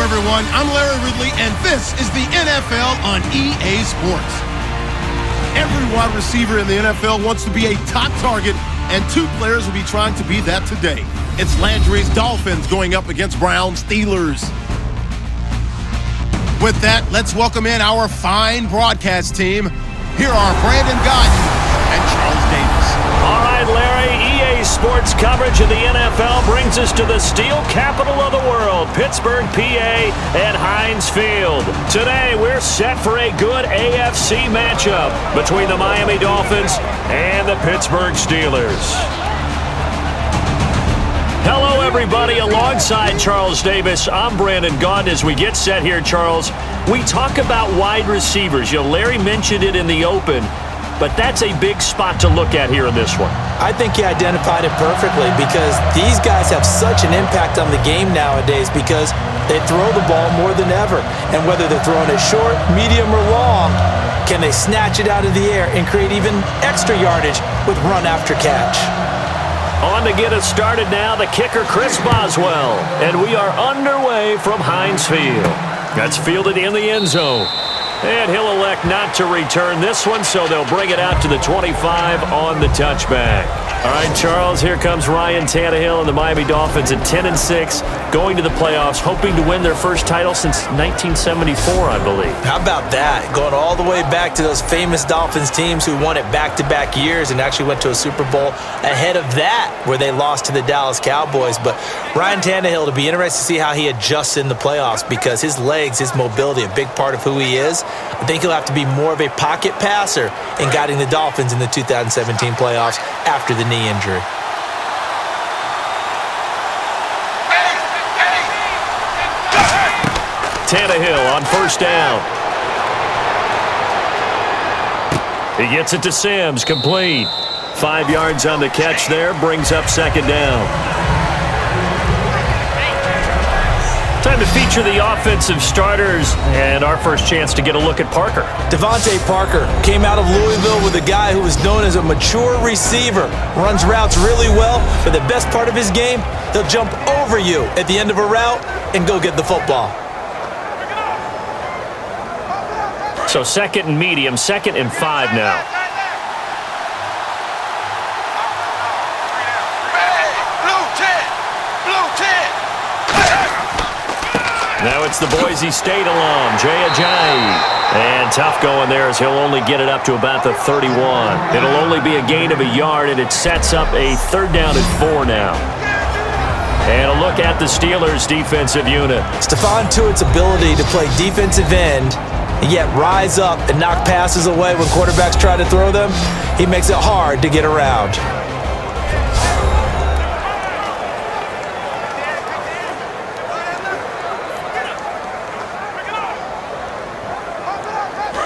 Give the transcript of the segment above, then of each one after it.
everyone. I'm Larry Ridley, and this is the NFL on EA Sports. Every wide receiver in the NFL wants to be a top target, and two players will be trying to be that today. It's Landry's Dolphins going up against Brown's Steelers. With that, let's welcome in our fine broadcast team. Here are Brandon Guyton and Charles Davis. All right, Larry, EA Sports coverage of the NFL brings us to the steel capital of the world, Pittsburgh, PA, at Heinz Field. Today, we're set for a good AFC matchup between the Miami Dolphins and the Pittsburgh Steelers. Hello, everybody. Alongside Charles Davis, I'm Brandon Gaunt. As we get set here, Charles, we talk about wide receivers. Larry mentioned it in the open, but that's a big spot to look at here in this one. I think he identified it perfectly because these guys have such an impact on the game nowadays because they throw the ball more than ever. And whether they're throwing it short, medium, or long, can they snatch it out of the air and create even extra yardage with run after catch? On to get us started now, the kicker, Chris Boswell. And we are underway from Heinz Field. That's fielded in the end zone. And he'll elect not to return this one, so they'll bring it out to the 25 on the touchback. All right, Charles, here comes Ryan Tannehill and the Miami Dolphins at 10-6, going to the playoffs, hoping to win their first title since 1974, I believe. How about that? Going all the way back to those famous Dolphins teams who won it back-to-back years and actually went to a Super Bowl ahead of that, where they lost to the Dallas Cowboys. But Ryan Tannehill, to be interested to see how he adjusts in the playoffs because his legs, his mobility, a big part of who he is. I think he'll have to be more of a pocket passer in guiding the Dolphins in the 2017 playoffs after the knee injury. Tannehill on first down. He gets it to Sims, complete. 5 yards on the catch there, brings up second down. Time to feature the offensive starters, and our first chance to get a look at Parker. Devontae Parker came out of Louisville with a guy who was known as a mature receiver. Runs routes really well, but the best part of his game, he'll jump over you at the end of a route and go get the football. So second and medium, 2nd and 5 now. Now it's the Boise State alum, Jay Ajayi. And tough going there as he'll only get it up to about the 31. It'll only be a gain of a yard, and it sets up a 3rd down and 4 now. And a look at the Steelers' defensive unit. Stephon Tuitt's ability to play defensive end and yet rise up and knock passes away when quarterbacks try to throw them, he makes it hard to get around.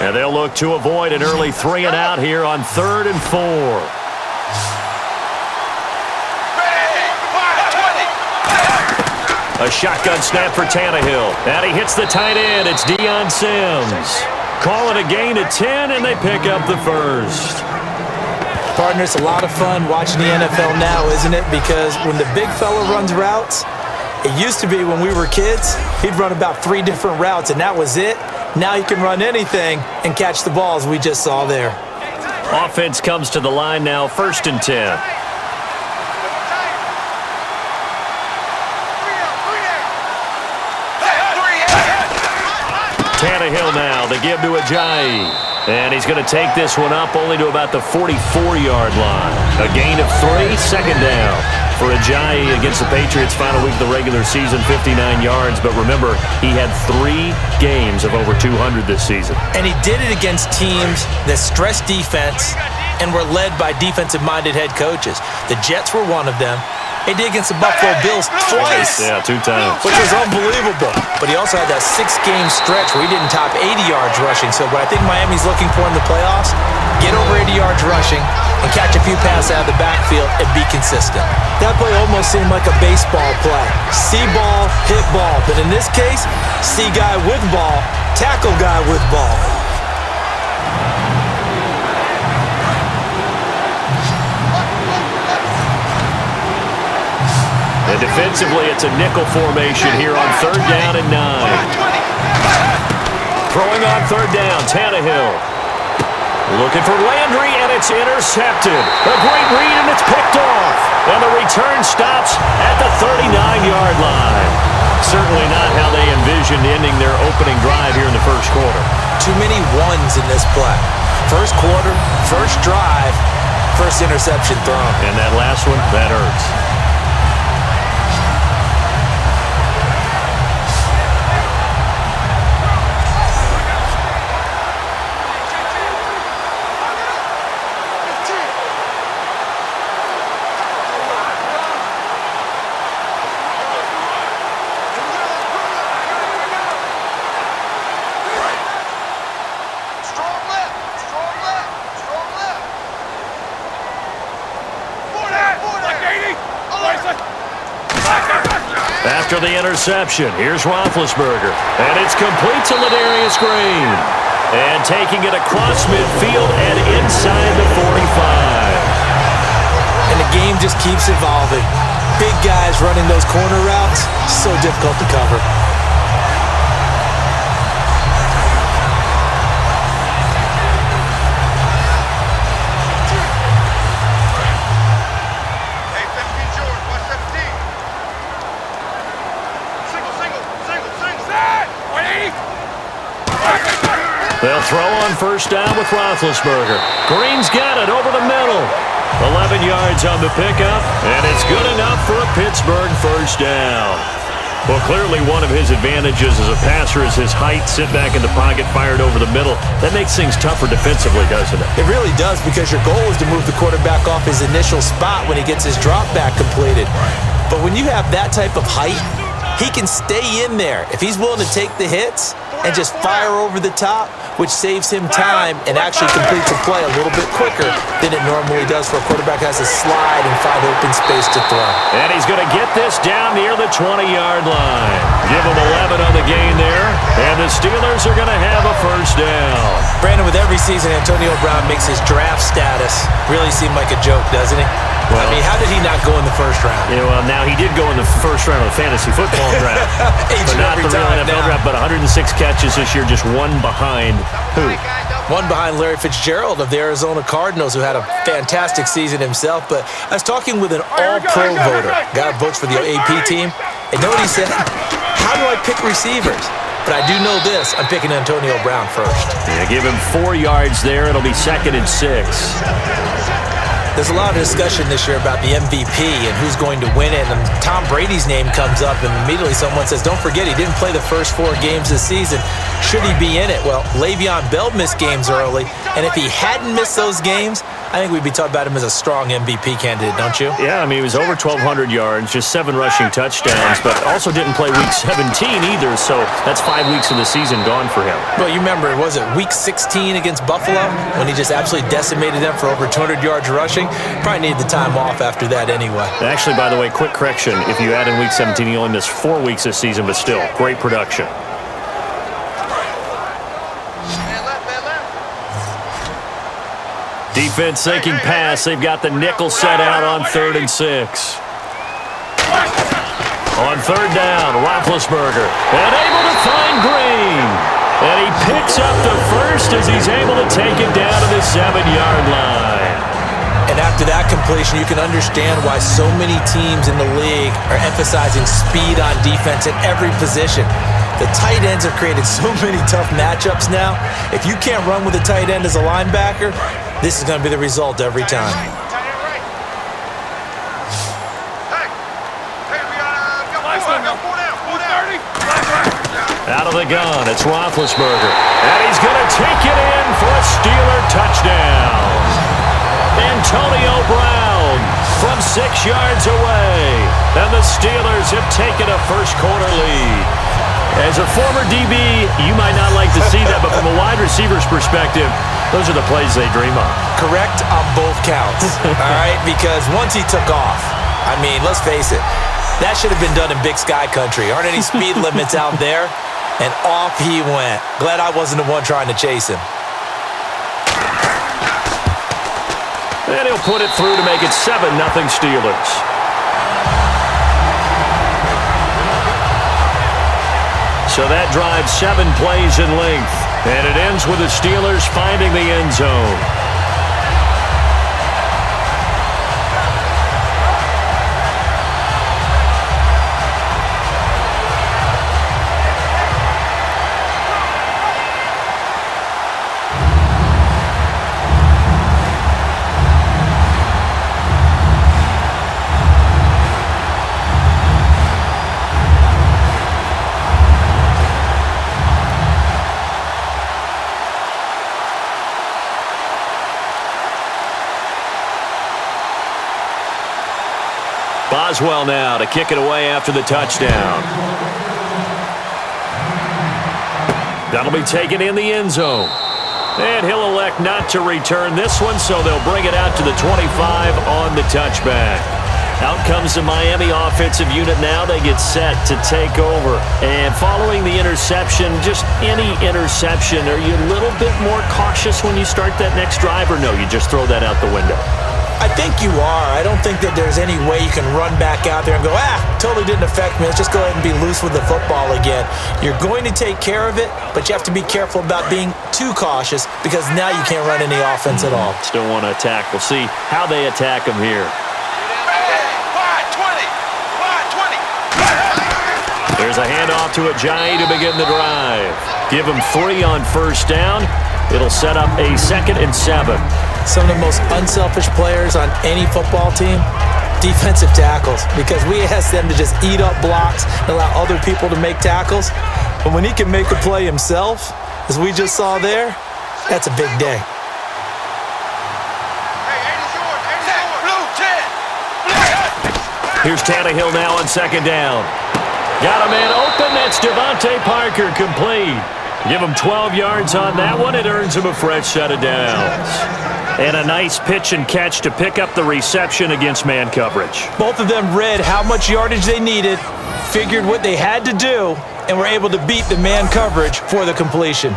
And they'll look to avoid an early 3 and out here on 3rd and 4. A shotgun snap for Tannehill. And he hits the tight end. It's Deion Sims. Call it a gain of 10, and they pick up the first. Partner, it's a lot of fun watching the NFL now, isn't it? Because when the big fella runs routes, it used to be when we were kids, he'd run about 3 different routes, and that was it. Now you can run anything and catch the balls we just saw there. Offense comes to the line now, 1st and 10. Tannehill now, they give to Ajayi. And he's going to take this one up only to about the 44-yard line. A gain of 3, 2nd down for Ajayi against the Patriots. Final week of the regular season, 59 yards. But remember, he had 3 games of over 200 this season. And he did it against teams that stress defense and were led by defensive-minded head coaches. The Jets were one of them. He did against the Buffalo Bills twice. Yeah, 2 times. Which was unbelievable. But he also had that 6-game stretch where he didn't top 80 yards rushing. So what I think Miami's looking for in the playoffs, get over 80 yards rushing and catch a few passes out of the backfield and be consistent. That play almost seemed like a baseball play. See ball, hit ball. But in this case, see guy with ball, tackle guy with ball. And defensively, it's a nickel formation here on 3rd down and 9. Throwing on 3rd down, Tannehill. Looking for Landry, and it's intercepted. A great read, and it's picked off. And the return stops at the 39-yard line. Certainly not how they envisioned ending their opening drive here in the first quarter. Too many ones in this play. First quarter, first drive, first interception thrown. And that last one, that hurts. After the interception, here's Roethlisberger. And it's complete to Ladarius Green. And taking it across midfield and inside the 45. And the game just keeps evolving. Big guys running those corner routes, so difficult to cover. They'll throw on 1st down with Roethlisberger. Green's got it over the middle. 11 yards on the pickup, and it's good enough for a Pittsburgh 1st down. Well, clearly one of his advantages as a passer is his height. Sit back in the pocket, fired over the middle. That makes things tougher defensively, doesn't it? It really does, because your goal is to move the quarterback off his initial spot when he gets his drop back completed. But when you have that type of height, he can stay in there if he's willing to take the hits and just fire over the top, which saves him time and actually completes a play a little bit quicker than it normally does for a quarterback who has to slide and find open space to throw. And he's going to get this down near the 20-yard line. Give him 11 on the gain there, and the Steelers are going to have a 1st down. Brandon, with every season, Antonio Brown makes his draft status really seem like a joke, doesn't he? Well, I mean, how did he not go in the 1st round? You know, well, now he did go in the 1st round of the fantasy football draft. But not the real NFL draft, but 106 catches this year, just one behind who? One behind Larry Fitzgerald of the Arizona Cardinals, who had a fantastic season himself. But I was talking with an all-pro voter, guy who votes for the AP team, and know what he said? How do I pick receivers? But I do know this, I'm picking Antonio Brown first. Yeah, give him 4 yards there. It'll be 2nd and 6. There's a lot of discussion this year about the MVP and who's going to win it. And Tom Brady's name comes up, and immediately someone says, don't forget, he didn't play the first 4 games this season. Should he be in it? Well, Le'Veon Bell missed games early, and if he hadn't missed those games, I think we'd be talking about him as a strong MVP candidate, don't you? Yeah, I mean, he was over 1,200 yards, just 7 rushing touchdowns, but also didn't play Week 17 either, so that's 5 weeks of the season gone for him. Well, you remember, was it Week 16 against Buffalo when he just absolutely decimated them for over 200 yards rushing? Probably needed the time off after that anyway. Actually, by the way, quick correction, if you add in Week 17, he only missed 4 weeks this season, but still, great production. Defense sinking pass. They've got the nickel set out on 3rd and 6. On 3rd down, Roethlisberger. And able to find Green. And he picks up the first as he's able to take it down to the 7-yard line. And after that completion, you can understand why so many teams in the league are emphasizing speed on defense at every position. The tight ends have created so many tough matchups now. If you can't run with a tight end as a linebacker, this is going to be the result every time. Out of the gun, it's Roethlisberger. And he's going to take it in for a Steeler touchdown. Antonio Brown from 6 yards away. And the Steelers have taken a first-quarter lead. As a former DB, you might not like to see that, but from a wide receiver's perspective, those are the plays they dream of. Correct on both counts, all right? Because once he took off, I mean, let's face it, that should have been done in Big Sky Country. Aren't any speed limits out there? And off he went. Glad I wasn't the one trying to chase him. And he'll put it through to make it 7-0 Steelers. So that drives 7 plays in length. And it ends with the Steelers finding the end zone. Boswell now to kick it away after the touchdown. That'll be taken in the end zone. And he'll elect not to return this one, so they'll bring it out to the 25 on the touchback. Out comes the Miami offensive unit now. They get set to take over. And following the interception, just any interception, are you a little bit more cautious when you start that next drive, or no, you just throw that out the window? I think you are. I don't think that there's any way you can run back out there and go, totally didn't affect me. Let's just go ahead and be loose with the football again. You're going to take care of it, but you have to be careful about being too cautious because now you can't run any offense at all. Still want to attack. We'll see how they attack them here. There's a handoff to Ajayi to begin the drive. Give him 3 on first down. It'll set up a 2nd and 7. Some of the most unselfish players on any football team, defensive tackles, because we ask them to just eat up blocks and allow other people to make tackles. But when he can make a play himself, as we just saw there, that's a big day. Here's Tannehill now on 2nd down. Got a man open. That's Devontae Parker, complete. Give him 12 yards on that one. It earns him a fresh set of downs. And a nice pitch and catch to pick up the reception against man coverage. Both of them read how much yardage they needed, figured what they had to do, and were able to beat the man coverage for the completion.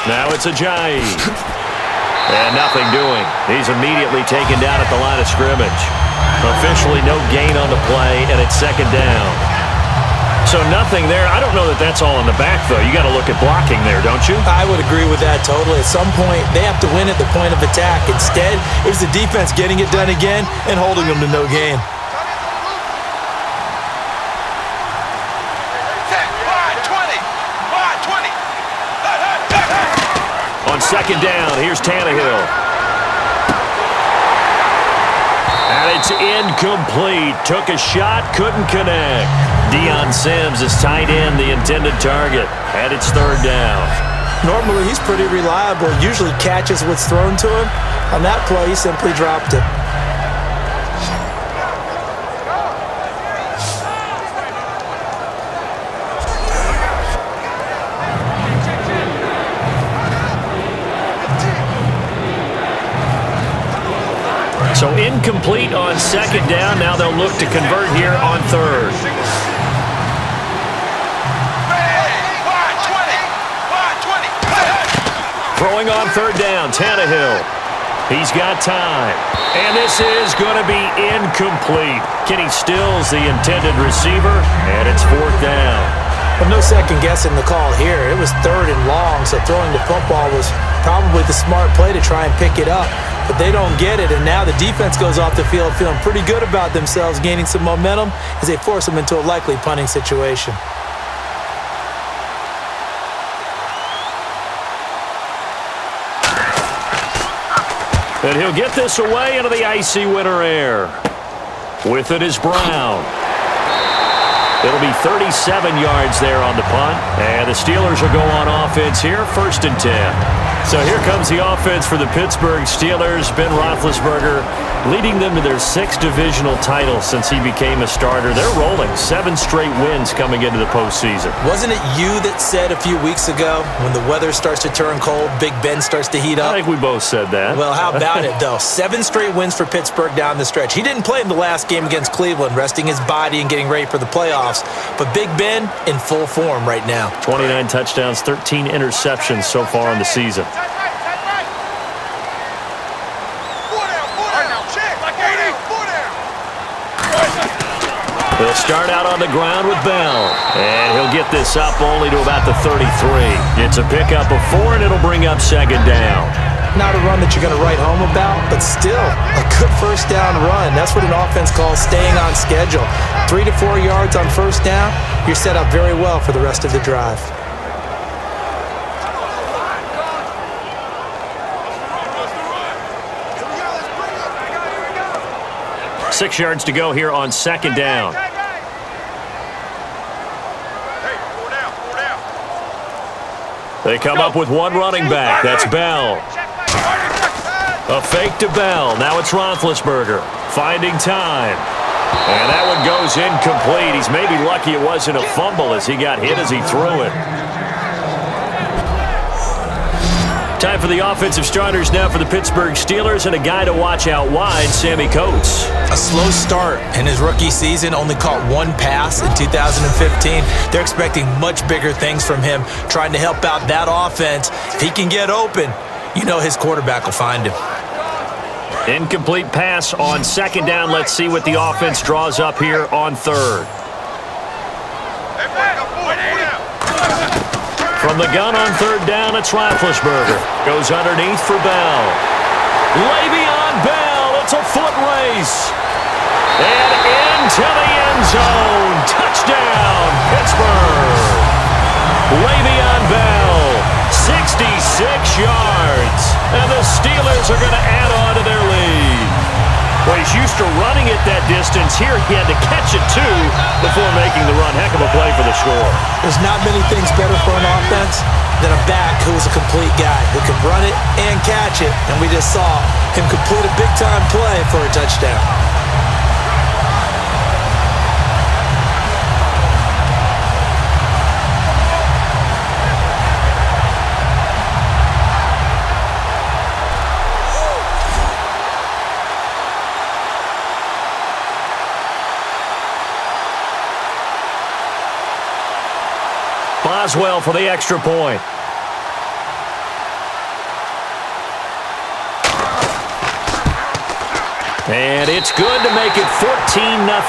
Now it's Ajayi. And nothing doing. He's immediately taken down at the line of scrimmage. Officially no gain on the play, and it's 2nd down. So nothing there. I don't know that that's all in the back, though. You got to look at blocking there, don't you? I would agree with that totally. At some point, they have to win at the point of attack. Instead, it was the defense getting it done again and holding them to no gain. On 2nd down, here's Tannehill. And it's incomplete. Took a shot, couldn't connect. Deion Sims is tight end, the intended target. And it's 3rd down. Normally, he's pretty reliable. Usually catches what's thrown to him. On that play, he simply dropped it. So incomplete on 2nd down. Now they'll look to convert here on 3rd. Throwing on 3rd down, Tannehill. He's got time. And this is going to be incomplete. Kenny Stills, the intended receiver, and it's 4th down. Well, no second guessing the call here. It was 3rd and long, so throwing the football was probably the smart play to try and pick it up. But they don't get it, and now the defense goes off the field feeling pretty good about themselves, gaining some momentum as they force them into a likely punting situation. And he'll get this away into the icy winter air. With it is Brown. It'll be 37 yards there on the punt. And the Steelers will go on offense here, 1st and 10. So here comes the offense for the Pittsburgh Steelers. Ben Roethlisberger leading them to their 6th divisional title since he became a starter. They're rolling. 7 straight wins coming into the postseason. Wasn't it you that said a few weeks ago, when the weather starts to turn cold, Big Ben starts to heat up? I think we both said that. Well, how about it, though? 7 straight wins for Pittsburgh down the stretch. He didn't play in the last game against Cleveland, resting his body and getting ready for the playoffs. But Big Ben in full form right now. 29 touchdowns, 13 interceptions so far in the season. He'll start out on the ground with Bell. And he'll get this up only to about the 33. It's a pickup of 4, and it'll bring up second down. Not a run that you're going to write home about, but still a good first down run. That's what an offense calls staying on schedule. 3 to 4 yards on first down, you're set up very well for the rest of the drive. Six yards to go here on second down. They come up with one running back. That's Bell. A fake to Bell. Now it's Roethlisberger finding time. And that one goes incomplete. He's maybe lucky it wasn't a fumble as he got hit as he threw it. Time for the offensive starters now for the Pittsburgh Steelers, and a guy to watch out wide, Sammy Coates. A slow start in his rookie season, only caught one pass in 2015. They're expecting much bigger things from him, trying to help out that offense. If he can get open, you know his quarterback will find him. Incomplete pass on second down. Let's see what the offense draws up here on third. From the gun on third down, it's Roethlisberger. Goes underneath for Bell. Le'Veon Bell, it's a foot race. And into the end zone. Touchdown, Pittsburgh. Le'Veon Bell, 66 yards. And the Steelers are going to add on to their lead. Well, he's used to running it that distance. Here he had to catch it, too, before making the run. Heck of a play for the score. There's not many things better for an offense than a back who is a complete guy who can run it and catch it. And we just saw him complete a big-time play for a touchdown. Boswell for the extra point. And it's good to make it 14-0.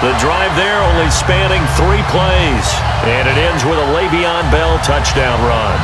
The drive there only spanning 3 plays. And it ends with a Le'Veon Bell touchdown run.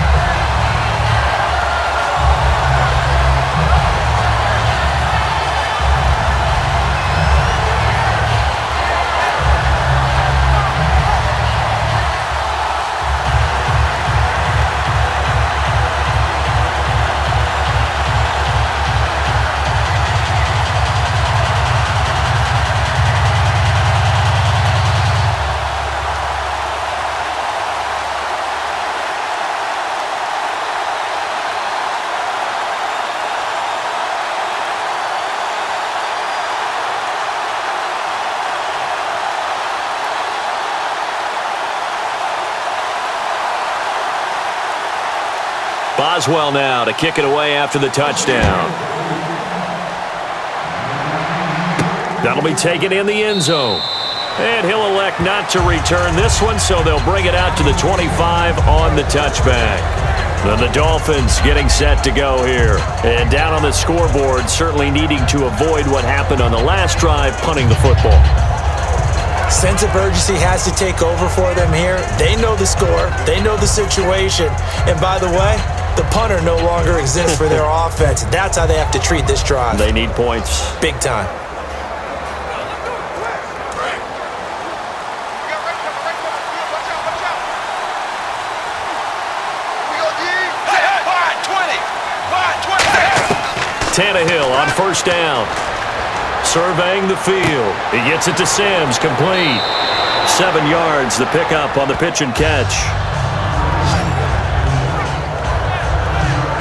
Boswell now to kick it away after the touchdown. That'll be taken in the end zone. And he'll elect not to return this one, so they'll bring it out to the 25 on the touchback. Then the Dolphins getting set to go here. And down on the scoreboard, certainly needing to avoid what happened on the last drive, punting the football. Sense of urgency has to take over for them here. They know the score. They know the situation. And by the way, the punter no longer exists for their offense. That's how they have to treat this drive. They need points. Big time. Tannehill on first down. Surveying the field. He gets it to Sims, complete. 7 yards, the pickup on the pitch and catch.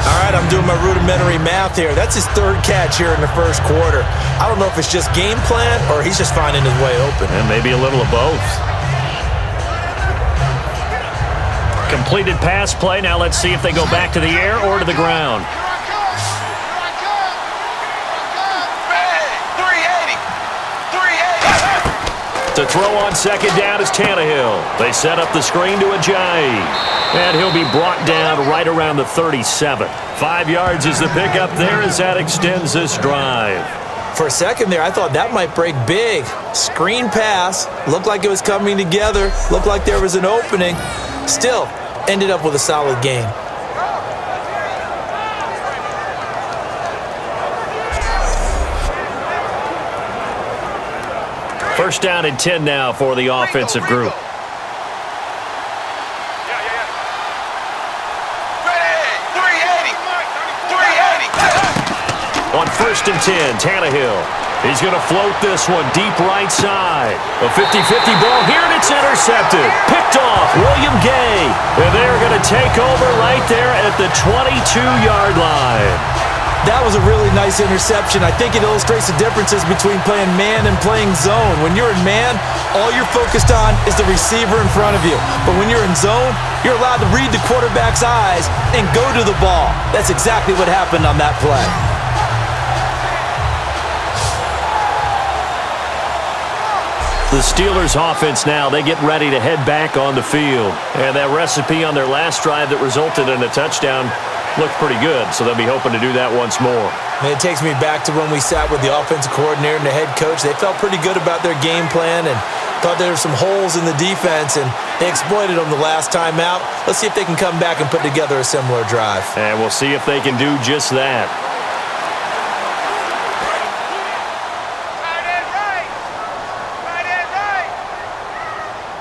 All right, I'm doing my rudimentary math here. That's his 3rd catch here in the first quarter. I don't know if it's just game plan or he's just finding his way open. And maybe a little of both. Completed pass play. Now let's see if they go back to the air or to the ground. To throw on second down is Tannehill. They set up the screen to Ajayi. And he'll be brought down right around the 37. 5 yards is the pickup there as that extends this drive. For a second there, I thought that might break big. Screen pass. Looked like it was coming together. Looked like there was an opening. Still, ended up with a solid gain. First down and 10 now for the offensive group. On first and 10, Tannehill. He's going to float this one deep right side. A 50-50 ball here, and it's intercepted. Picked off, William Gay. And they're going to take over right there at the 22-yard line. That was a really nice interception. I think it illustrates the differences between playing man and playing zone. When you're in man, all you're focused on is the receiver in front of you. But when you're in zone, you're allowed to read the quarterback's eyes and go to the ball. That's exactly what happened on that play. The Steelers offense now, they get ready to head back on the field. And that recipe on their last drive that resulted in a touchdown looked pretty good, so they'll be hoping to do that once more. And it takes me back to when we sat with the offensive coordinator and the head coach. They felt pretty good about their game plan and thought there were some holes in the defense, and they exploited them the last time out. Let's see if they can come back and put together a similar drive. And we'll see if they can do just that.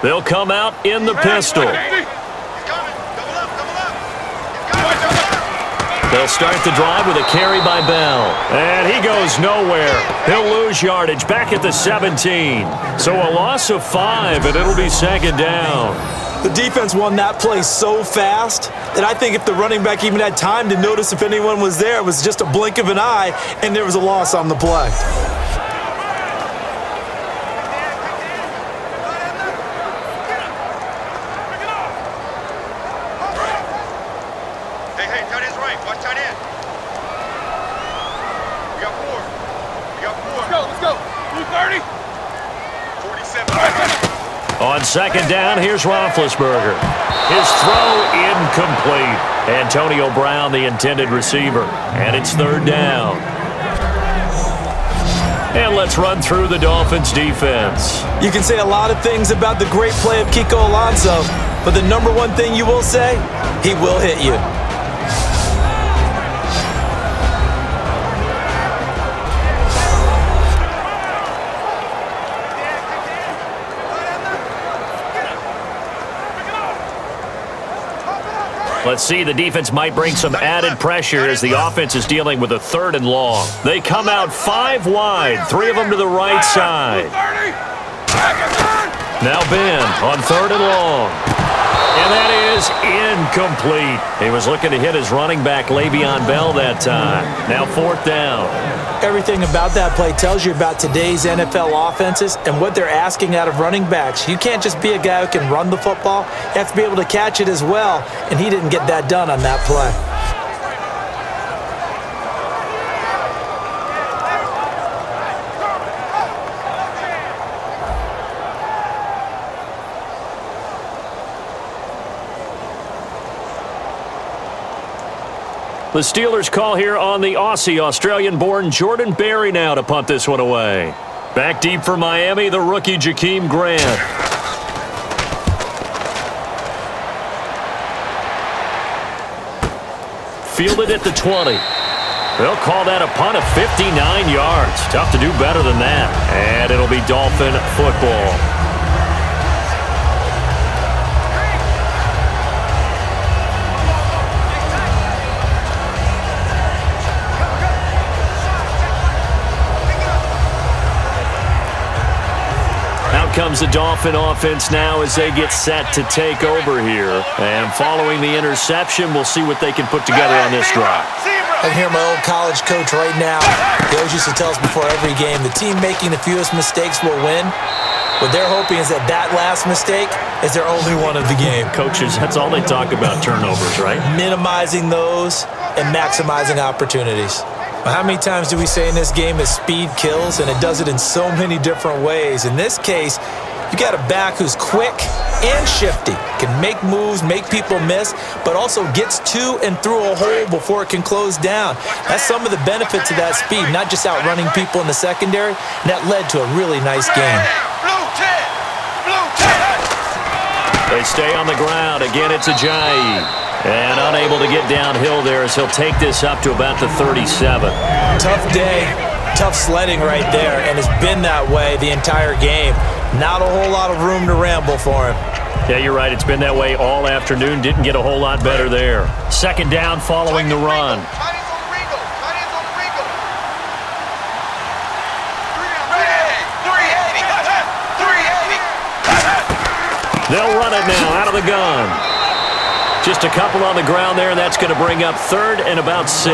They'll come out in the pistol. They'll start the drive with a carry by Bell. And he goes nowhere. He'll lose yardage back at the 17. So a loss of 5, and it'll be second down. The defense won that play so fast that I think if the running back even had time to notice if anyone was there, it was just a blink of an eye, and there was a loss on the play. On second down, here's Roethlisberger. His throw incomplete. Antonio Brown, the intended receiver. And it's third down. And let's run through the Dolphins' defense. You can say a lot of things about the great play of Kiko Alonso, but the number one thing you will say, he will hit you. Let's see, the defense might bring some added pressure as the offense is dealing with a 3rd and long. They come out 5 wide, 3 of them to the right side. Now Ben on 3rd and long. And that is incomplete. He was looking to hit his running back, Le'Veon Bell, that time. Now 4th down. Everything about that play tells you about today's NFL offenses and what they're asking out of running backs. You can't just be a guy who can run the football. You have to be able to catch it as well, and he didn't get that done on that play. The Steelers call here on the Aussie, Australian-born Jordan Berry now to punt this one away. Back deep for Miami, the rookie Jakeem Grant. Fielded at the 20. They'll call that a punt of 59 yards. Tough to do better than that. And it'll be Dolphin football. Comes the Dolphin offense now as they get set to take over here. And following the interception, we'll see what they can put together on this drive. I hear my old college coach right now. He always used to tell us before every game, the team making the fewest mistakes will win. What they're hoping is that that last mistake is their only one of the game. Coaches, that's all they talk about, turnovers, right? Minimizing those and maximizing opportunities. How many times do we say in this game that speed kills, and it does it in so many different ways? In this case, You got a back who's quick and shifty, can make moves, make people miss, but also gets to and through a hole before it can close down. That's some of the benefits of that speed, not just outrunning people in the secondary, and that led to a really nice game. They stay on the ground. Again, it's Ajayi. And unable to get downhill there as he'll take this up to about the 37. Tough day, tough sledding right there, and it's been that way the entire game. Not a whole lot of room to ramble for him. Yeah, you're right. It's been that way all afternoon. Didn't get a whole lot better there. Second down following the run. They'll run it now out of the gun. Just a couple on the ground there, and that's going to bring up third and about 6.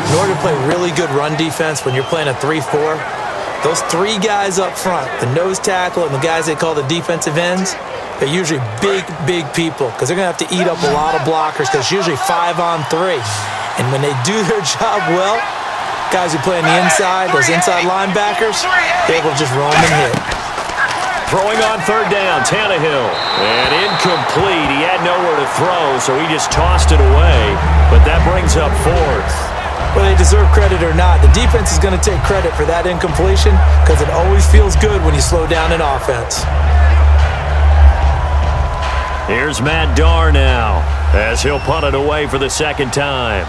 In order to play really good run defense when you're playing a 3-4, those 3 guys up front, the nose tackle and the guys they call the defensive ends, they're usually big, big people because they're going to have to eat up a lot of blockers because it's usually 5 on 3. And when they do their job well, guys who play on the inside, those inside linebackers, they're able to just roam and hit. Throwing on third down, Tannehill. And incomplete. He had nowhere to throw, so he just tossed it away. But that brings up 4th. Whether they deserve credit or not, the defense is going to take credit for that incompletion because it always feels good when you slow down an offense. Here's Matt Darr now as he'll punt it away for the second time.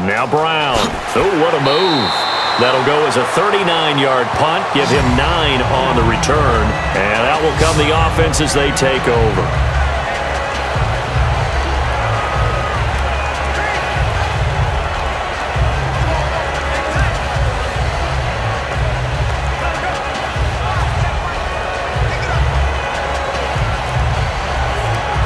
Now Brown. Oh, what a move. That'll go as a 39-yard punt. Give him 9 on the return. And out will come the offense as they take over.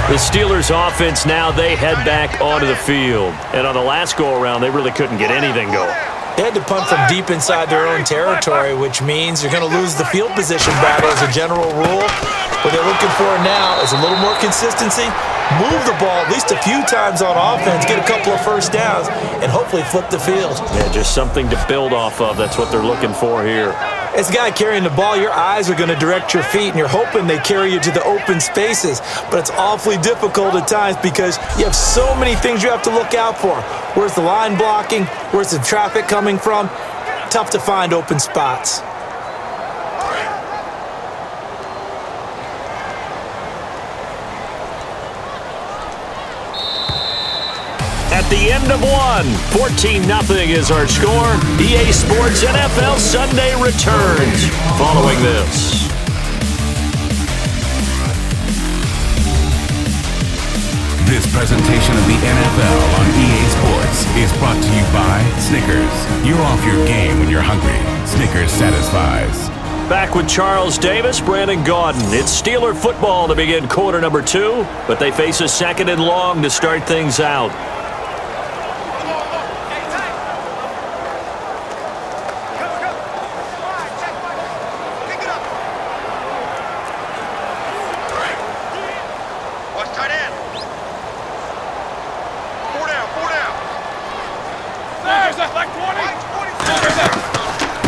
The Steelers' offense now, they head back onto the field. And on the last go-around, they really couldn't get anything going. They had to punt from deep inside their own territory, which means you're going to lose the field position battle as a general rule. What they're looking for now is a little more consistency, move the ball at least a few times on offense, get a couple of first downs, and hopefully flip the field. Yeah, just something to build off of. That's what they're looking for here. As a guy carrying the ball, your eyes are going to direct your feet, and you're hoping they carry you to the open spaces. But it's awfully difficult at times because you have so many things you have to look out for. Where's the line blocking? Where's the traffic coming from? Tough to find open spots. At the end of one, 14-0 is our score. EA Sports NFL Sunday returns following this. This presentation of the NFL on EA Sports is brought to you by Snickers. You're off your game when you're hungry. Snickers satisfies. Back with Charles Davis, Brandon Gaudin. It's Steeler football to begin quarter number 2, but they face a second and long to start things out.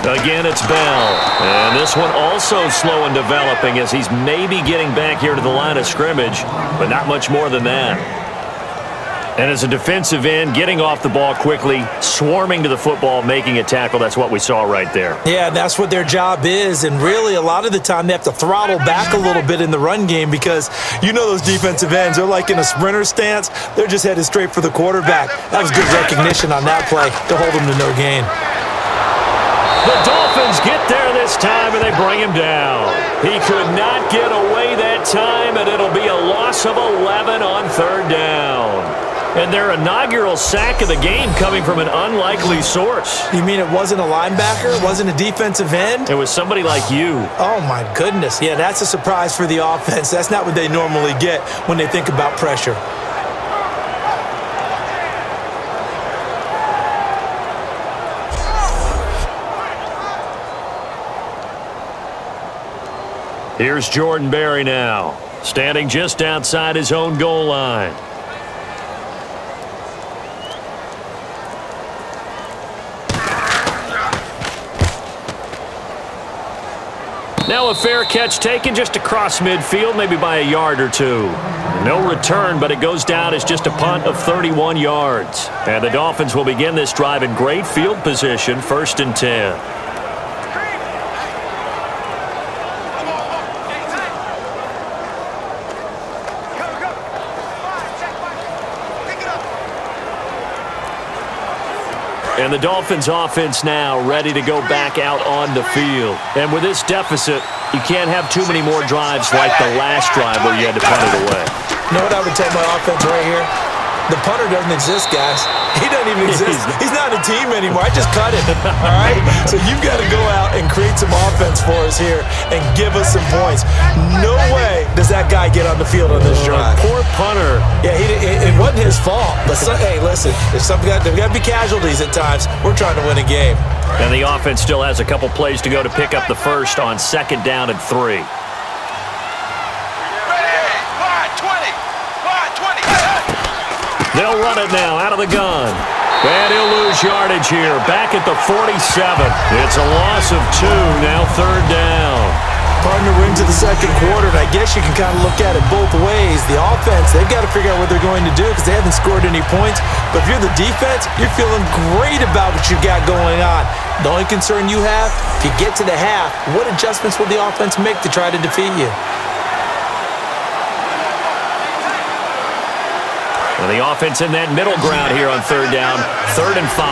Again, it's Bell. And this one also slow in developing as he's maybe getting back here to the line of scrimmage, but not much more than that. And as a defensive end, getting off the ball quickly, swarming to the football, making a tackle, that's what we saw right there. Yeah, that's what their job is. And really, a lot of the time, they have to throttle back a little bit in the run game because you know those defensive ends, they're like in a sprinter stance. They're just headed straight for the quarterback. That was good recognition on that play to hold him to no gain. The Dolphins get there this time, and they bring him down. He could not get away that time, and it'll be a loss of 11 on third down. And their inaugural sack of the game coming from an unlikely source. You mean it wasn't a linebacker? It wasn't a defensive end? It was somebody like you. Oh, my goodness. Yeah, that's a surprise for the offense. That's not what they normally get when they think about pressure. Here's Jordan Berry now. standing just outside his own goal line. Now a fair catch taken just across midfield, maybe by a yard or two. No return, but it goes down as just a punt of 31 yards. And the Dolphins will begin this drive in great field position, 1st and 10. And the Dolphins offense now ready to go back out on the field. And with this deficit, you can't have too many more drives like the last drive where you had to punt it away. You know what I would tell my offense right here? The punter doesn't exist, guys. He doesn't even exist. He's not a team anymore. I just cut it, all right? So you've got to go out and create some offense for us here and give us some points. No way does that guy get on the field on this drive. Poor punter. Yeah, it wasn't his fault. But hey, listen, there's got to be casualties at times. We're trying to win a game. And the offense still has a couple plays to go to pick up the first on 2nd down and 3. They'll run it now out of the gun. And he'll lose yardage here. Back at the 47. It's a loss of 2. Now 3rd down. Partner, we're into the 2nd quarter, and I guess you can kind of look at it both ways. The offense, they've got to figure out what they're going to do because they haven't scored any points. But if you're the defense, you're feeling great about what you got going on. The only concern you have, if you get to the half, what adjustments will the offense make to try to defeat you? And the offense in that middle ground here on 3rd down, 3rd and 5.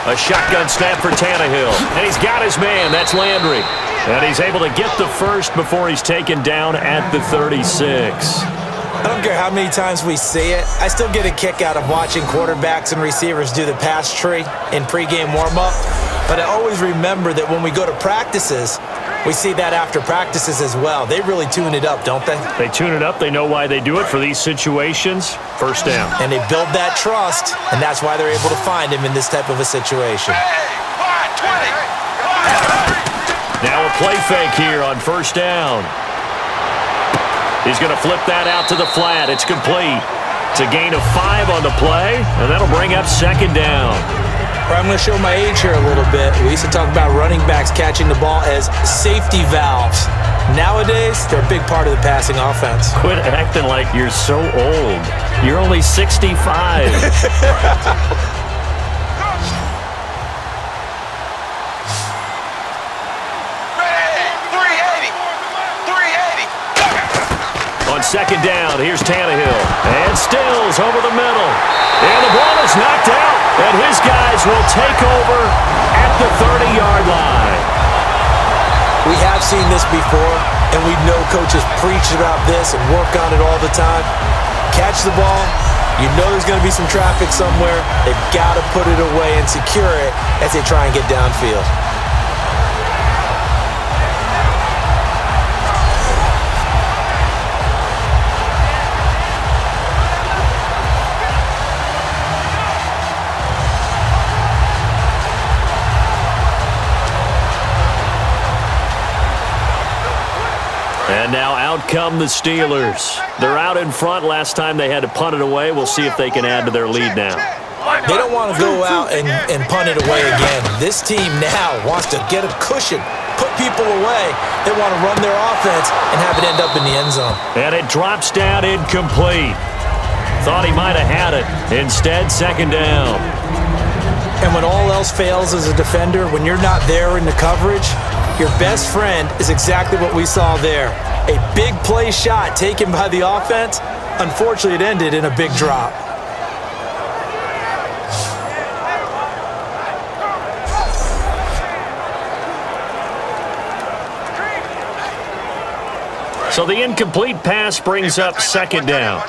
A shotgun snap for Tannehill. And he's got his man. That's Landry. And he's able to get the first before he's taken down at the 36. I don't care how many times we see it. I still get a kick out of watching quarterbacks and receivers do the pass tree in pregame warm-up. But I always remember that when we go to practices, we see that after practices as well. They really tune it up, don't they? They tune it up. They know why they do it for these situations. 1st down. And they build that trust, and that's why they're able to find him in this type of a situation. Now a play fake here on 1st down. He's going to flip that out to the flat. It's complete. It's a gain of 5 on the play, and that'll bring up 2nd down. I'm going to show my age here a little bit. We used to talk about running backs catching the ball as safety valves. Nowadays, they're a big part of the passing offense. Quit acting like you're so old. You're only 65. On 2nd down, here's Tannehill. And Stills over the middle. And the ball is knocked out. And his guys will take over at the 30-yard line. We have seen this before, and we know coaches preach about this and work on it all the time. Catch the ball. You know there's going to be some traffic somewhere. They've got to put it away and secure it as they try and get downfield. And now out come the Steelers. They're out in front. Last time they had to punt it away. We'll see if they can add to their lead now. They don't want to go out and punt it away again. This team now wants to get a cushion, put people away. They want to run their offense and have it end up in the end zone. And it drops down incomplete. Thought he might have had it. Instead, 2nd down. And when all else fails as a defender, when you're not there in the coverage, your best friend is exactly what we saw there. A big play shot taken by the offense. Unfortunately, it ended in a big drop. So the incomplete pass brings up 2nd down.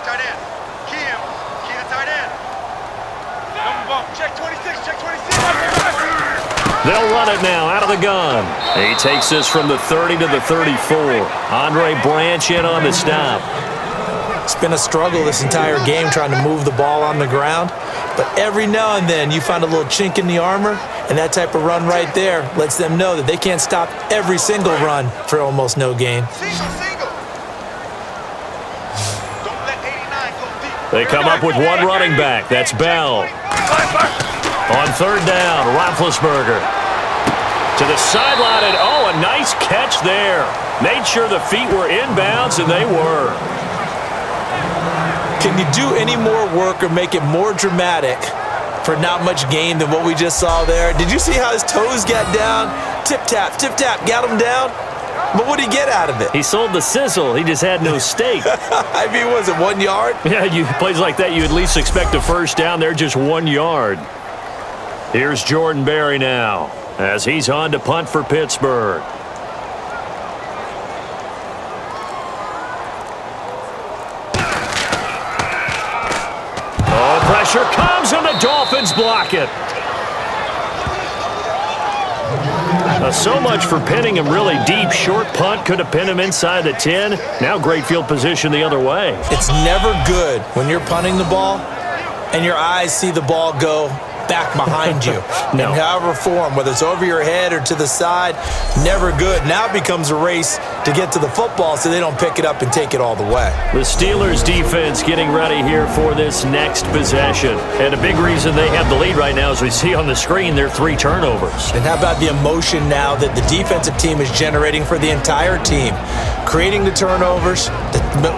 They'll run it now out of the gun. He takes this from the 30 to the 34. Andre Branch in on the stop. It's been a struggle this entire game trying to move the ball on the ground. But every now and then you find a little chink in the armor, And that type of run right there lets them know that they can't stop every single run for almost no gain. They come up with one running back. That's Bell. On third down, Roethlisberger. To the sideline, and a nice catch there. Made sure the feet were inbounds, and they were. Can you do any more work or make it more dramatic for not much gain than what we just saw there? Did you see how his toes got down? Tip-tap, got him down. But what did he get out of it? He sold the sizzle. He just had no steak. I mean, was it 1 yard? Yeah, plays like that, you at least expect a first down. They're just 1 yard. Here's Jordan Berry now as he's on to punt for Pittsburgh. Pressure comes, and the Dolphins block it. So much for pinning him really deep. Short punt could have pinned him inside the 10. Now great field position the other way. It's never good when you're punting the ball and your eyes see the ball go back behind you. No. In however form, whether it's over your head or to the side, never good. Now it becomes a race to get to the football so they don't pick it up and take it all the way. The Steelers defense getting ready here for this next possession. And a big reason they have the lead right now, as we see on the screen, they're 3 turnovers. And how about the emotion now that the defensive team is generating for the entire team? Creating the turnovers,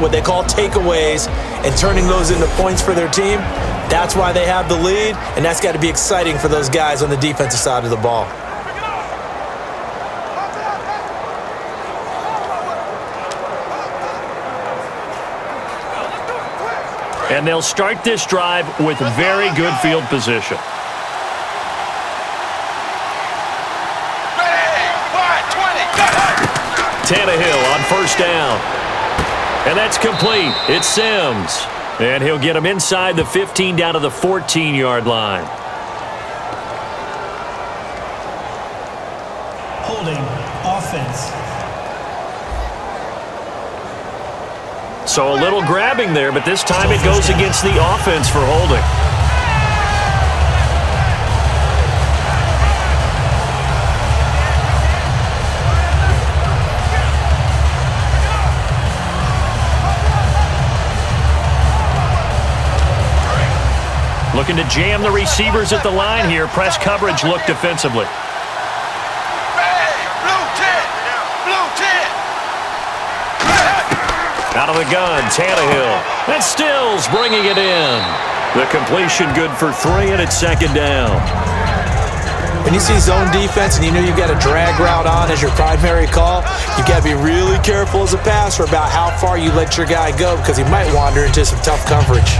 what they call takeaways, and turning those into points for their team. That's why they have the lead, and that's got to be exciting for those guys on the defensive side of the ball. And they'll start this drive with very good field position. Tannehill on first down. And that's complete. It's Sims. And he'll get him inside the 15 down to the 14-yard line. Holding offense. So a little grabbing there, but this time it goes against the offense for holding. Looking to jam the receivers at the line here. Press coverage look defensively. Out of the gun, Tannehill. And Stills bringing it in. The completion good for 3, and it's second down. When you see zone defense and you know you've got a drag route on as your primary call, you've got to be really careful as a passer about how far you let your guy go because he might wander into some tough coverage.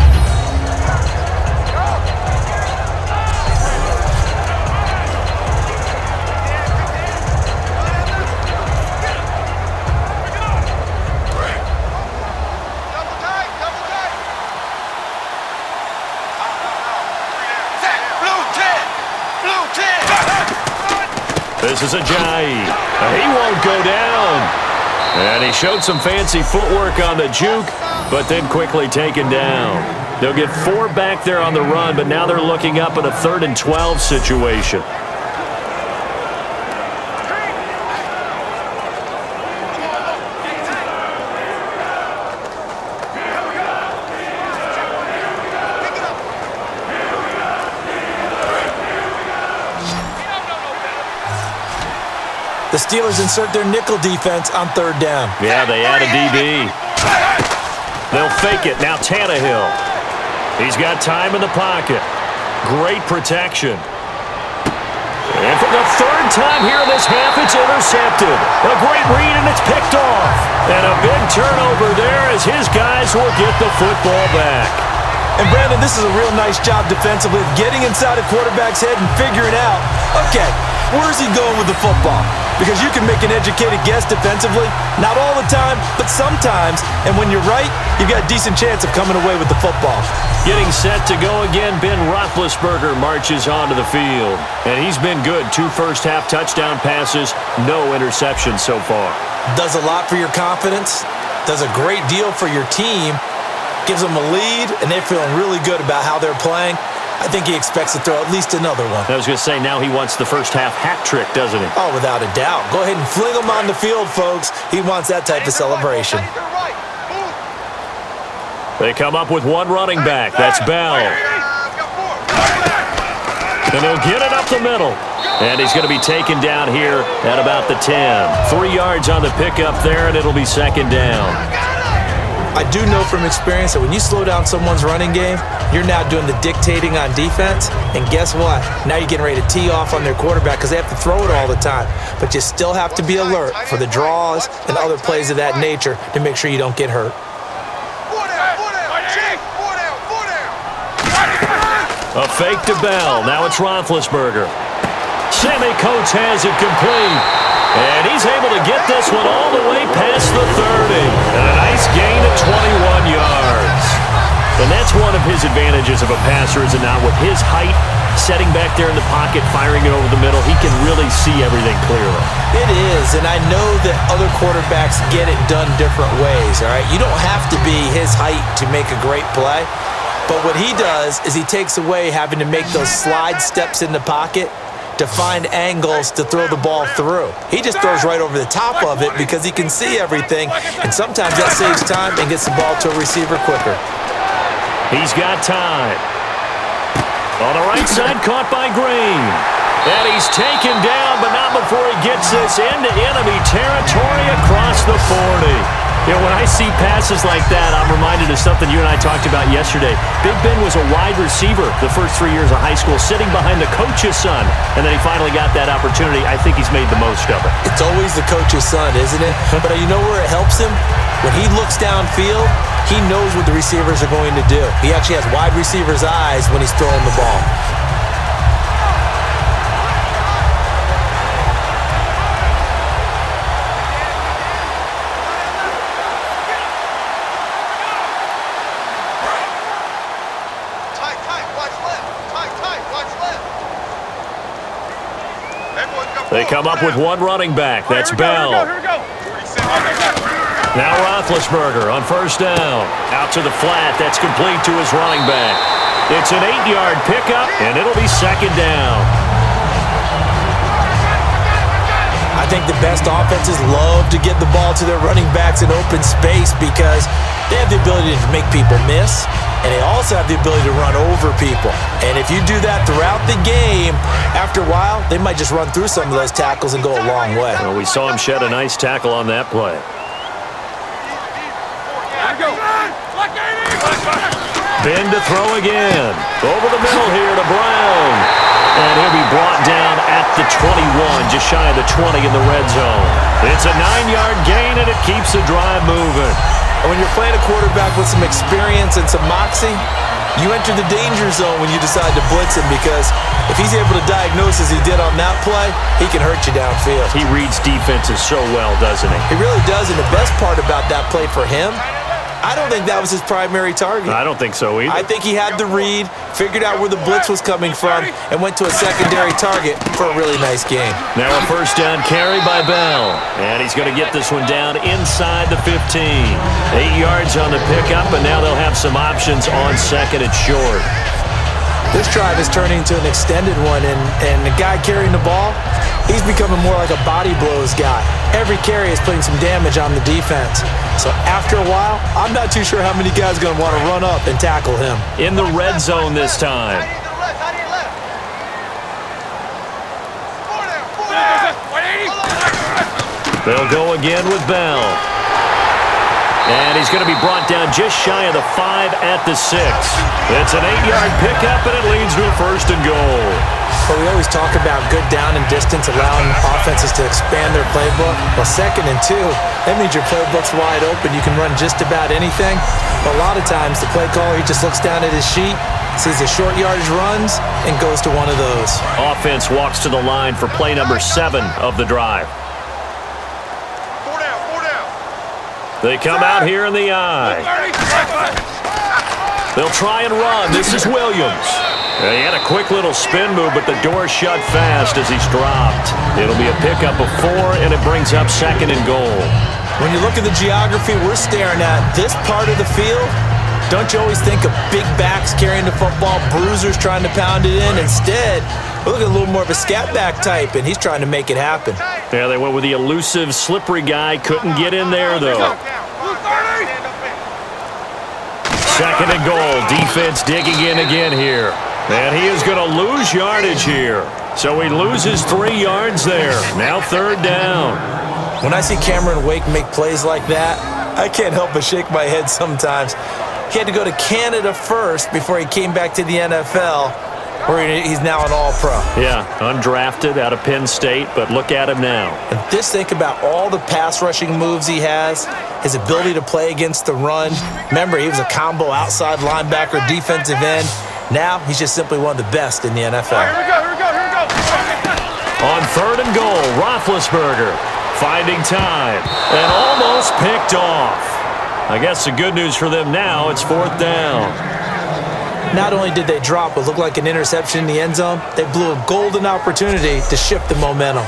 This is Ajayi. He won't go down. And he showed some fancy footwork on the juke, but then quickly taken down. They'll get 4 back there on the run, but now they're looking up at a 3rd and 12 situation. The Steelers insert their nickel defense on 3rd down. Yeah, they add a DB. They'll fake it. Now Tannehill. He's got time in the pocket. Great protection. And for the 3rd time here in this half, it's intercepted. A great read, and it's picked off. And a big turnover there as his guys will get the football back. And Brandon, this is a real nice job defensively of getting inside a quarterback's head and figuring out, okay, where's he going with the football? Because you can make an educated guess defensively, not all the time, but sometimes. And when you're right, you've got a decent chance of coming away with the football. Getting set to go again, Ben Roethlisberger marches onto the field. And he's been good. 2 first-half touchdown passes, no interceptions so far. Does a lot for your confidence, does a great deal for your team, gives them a lead, and they're feeling really good about how they're playing. I think he expects to throw at least another one. I was going to say, now he wants the first half hat trick, doesn't he? Oh, without a doubt. Go ahead and fling him on the field, folks. He wants that type of celebration. They come up with one running back. That's Bell. And he'll get it up the middle. And he's going to be taken down here at about the 10. 3 yards on the pickup there, and it'll be second down. I do know from experience that when you slow down someone's running game, you're now doing the dictating on defense. And guess what? Now you're getting ready to tee off on their quarterback because they have to throw it all the time. But you still have to be alert for the draws and other plays of that nature to make sure you don't get hurt. A fake to Bell. Now it's Roethlisberger. Sammy Coates has it complete. And he's able to get this one all the way past the 30. And a nice gain of 21 yards. And that's one of his advantages of a passer, is it not? With his height, setting back there in the pocket, firing it over the middle, he can really see everything clearly. It is, and I know that other quarterbacks get it done different ways, all right? You don't have to be his height to make a great play. But what he does is he takes away having to make those slide steps in the pocket to find angles to throw the ball through. He just throws right over the top of it because he can see everything, and sometimes that saves time and gets the ball to a receiver quicker. He's got time. On the right side, caught by Green. And he's taken down, but not before he gets this into enemy territory across the 40. You know, when I see passes like that, I'm reminded of something you and I talked about yesterday. Big Ben was a wide receiver the first 3 years of high school, sitting behind the coach's son, and then he finally got that opportunity. I think he's made the most of it. It's always the coach's son, isn't it? But you know where it helps him? When he looks downfield, he knows what the receivers are going to do. He actually has wide receivers' eyes when he's throwing the ball. They come up with one running back. That's Bell. Now Roethlisberger on first down. Out to the flat. That's complete to his running back. It's an 8-yard pickup, and it'll be second down. I think the best offenses love to get the ball to their running backs in open space because they have the ability to make people miss, and they also have the ability to run over people. And if you do that throughout the game, after a while, they might just run through some of those tackles and go a long way. Well, we saw him shed a nice tackle on that play. Ben to throw again. Over the middle here to Brown. And he'll be brought down at the 21, just shy of the 20 in the red zone. It's a 9-yard gain, and it keeps the drive moving. And when you're playing a quarterback with some experience and some moxie, you enter the danger zone when you decide to blitz him because if he's able to diagnose as he did on that play, he can hurt you downfield. He reads defenses so well, doesn't he? He really does, and the best part about that play for him, I don't think that was his primary target. I don't think so either. I think he had the read, figured out where the blitz was coming from, and went to a secondary target for a really nice game. Now a first down carry by Bell. And he's going to get this one down inside the 15. 8 yards on the pickup, and now they'll have some options on second and short. This drive is turning into an extended one, and the guy carrying the ball, he's becoming more like a body blows guy. Every carry is putting some damage on the defense. So after a while, I'm not too sure how many guys are going to want to run up and tackle him. In the red zone this time. They'll go again with Bell. And he's going to be brought down just shy of the 5 at the 6. It's an 8-yard pickup, and it leads to a first and goal. But we always talk about good down and distance, allowing offenses to expand their playbook. Well, 2nd and 2, that means your playbook's wide open. You can run just about anything. But a lot of times, the play caller, he just looks down at his sheet, sees the short yardage runs, and goes to one of those. Offense walks to the line for play number 7 of the drive. They come out here in the eye. They'll try and run. This is Williams. He had a quick little spin move, but the door shut fast as he's dropped. It'll be a pickup of 4, and it brings up second and goal. When you look at the geography we're staring at, this part of the field Don't you always think of big backs carrying the football, bruisers trying to pound it in? Instead, we're looking at a little more of a scat back type, and he's trying to make it happen. Yeah, they went with the elusive, slippery guy. Couldn't get in there, though. Second and goal. Defense digging in again here. And he is going to lose yardage here. So he loses 3 yards there. Now third down. When I see Cameron Wake make plays like that, I can't help but shake my head sometimes. He had to go to Canada first before he came back to the NFL, where he's now an All-Pro. Yeah, undrafted out of Penn State, but look at him now. And just think about all the pass rushing moves he has, his ability to play against the run. Remember, he was a combo outside linebacker, defensive end. Now he's just simply one of the best in the NFL. Here we go. On third and goal, Roethlisberger finding time and almost picked off. I guess the good news for them now, it's fourth down. Not only did they drop what looked like an interception in the end zone, they blew a golden opportunity to shift the momentum.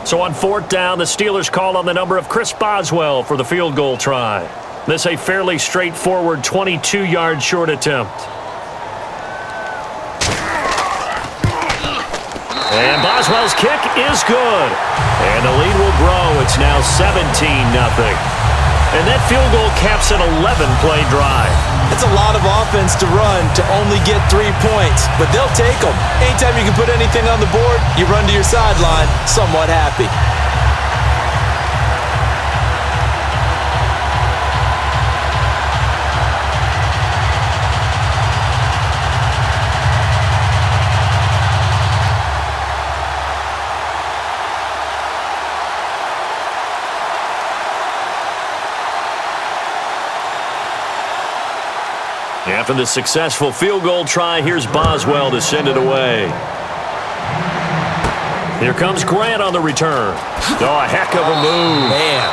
So on fourth down, the Steelers call on the number of Chris Boswell for the field goal try. This a fairly straightforward 22-yard short attempt. And Boswell's kick is good. And the lead will grow. It's now 17-0. And that field goal caps an 11-play drive. It's a lot of offense to run to only get 3 points, but they'll take them. Anytime you can put anything on the board, you run to your sideline somewhat happy. After the successful field goal try, here's Boswell to send it away. Here comes Grant on the return. Oh, a heck of a move. Man.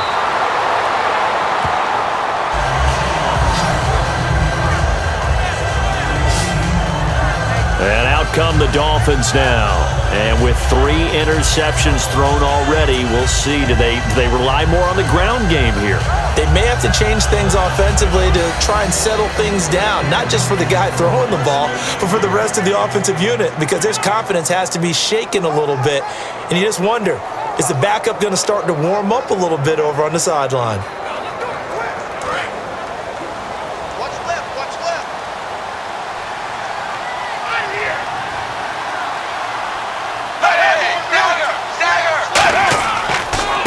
And out come the Dolphins now. And with 3 interceptions thrown already, we'll see. Do they rely more on the ground game here? They may have to change things offensively to try and settle things down, not just for the guy throwing the ball, but for the rest of the offensive unit, because their confidence has to be shaken a little bit. And you just wonder, is the backup going to start to warm up a little bit over on the sideline?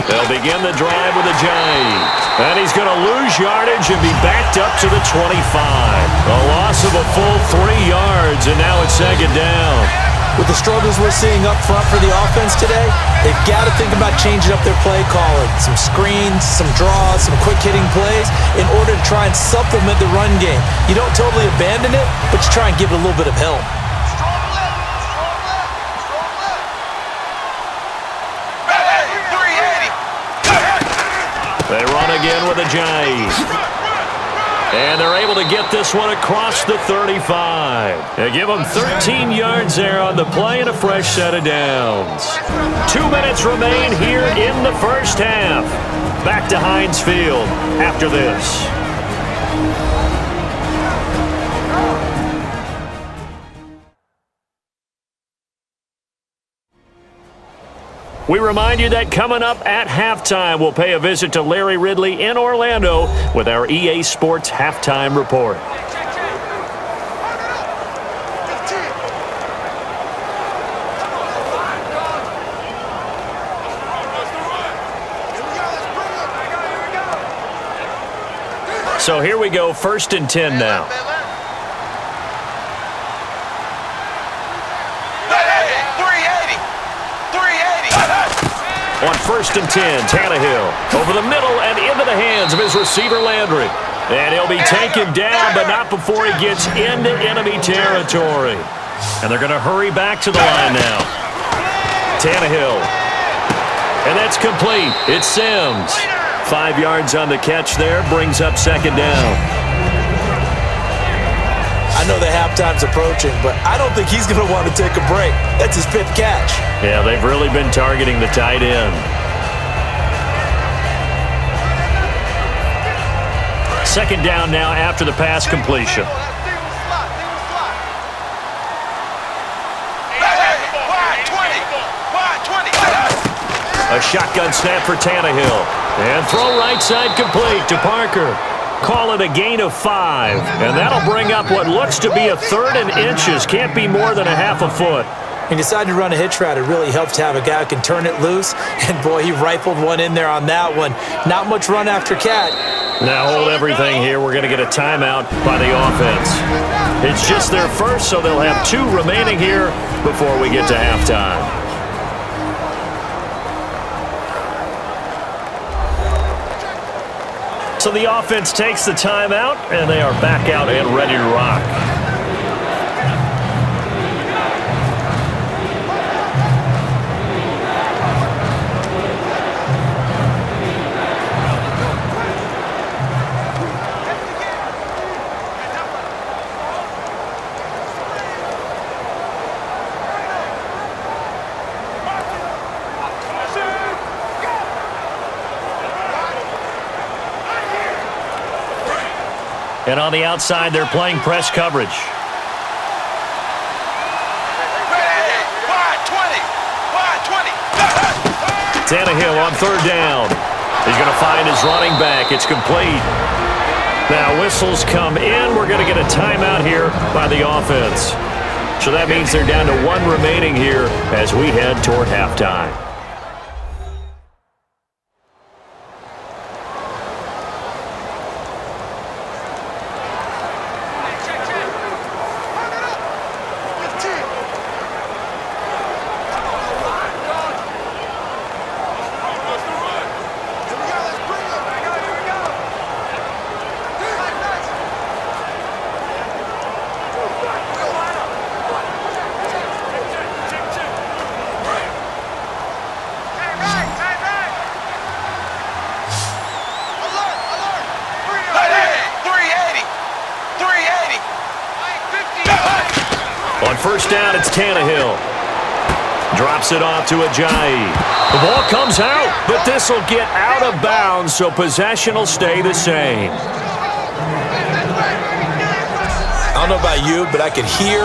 They'll begin the drive with a jive. And he's going to lose yardage and be backed up to the 25. A loss of a full 3 yards, and now it's second down. With the struggles we're seeing up front for the offense today, they've got to think about changing up their play calling. Some screens, some draws, some quick-hitting plays in order to try and supplement the run game. You don't totally abandon it, but you try and give it a little bit of help. They run again with a jive. And they're able to get this one across the 35. They give them 13 yards there on the play and a fresh set of downs. 2 minutes remain here in the first half. Back to Heinz Field after this. We remind you that coming up at halftime, we'll pay a visit to Larry Ridley in Orlando with our EA Sports Halftime Report. So here we go, 1st and 10 now. On 1st and 10, Tannehill over the middle and into the hands of his receiver Landry. And he'll be taken down, but not before he gets into enemy territory. And they're going to hurry back to the line now. Tannehill. And that's complete. It's Sims. 5 yards on the catch there, brings up second down. I know the halftime's approaching, but I don't think he's going to want to take a break. That's his 5th catch. Yeah, they've really been targeting the tight end. Second down now after the pass completion. A shotgun snap for Tannehill. And throw right side complete to Parker. Call it a gain of 5. And that'll bring up what looks to be a 3rd and inches. Can't be more than a half a foot. He decided to run a hitch route. It really helps to have a guy who can turn it loose. And, boy, he rifled one in there on that one. Not much run after catch. Now hold everything here. We're going to get a timeout by the offense. It's just their first, so they'll have 2 remaining here before we get to halftime. So the offense takes the timeout, and they are back out and ready to rock. And on the outside, they're playing press coverage. Tannehill on 3rd down. He's going to find his running back. It's complete. Now whistles come in. We're going to get a timeout here by the offense. So that means they're down to 1 remaining here as we head toward halftime. On 1st down, it's Tannehill. Drops it off to Ajayi. The ball comes out, but this will get out of bounds, so possession will stay the same. I don't know about you, but I could hear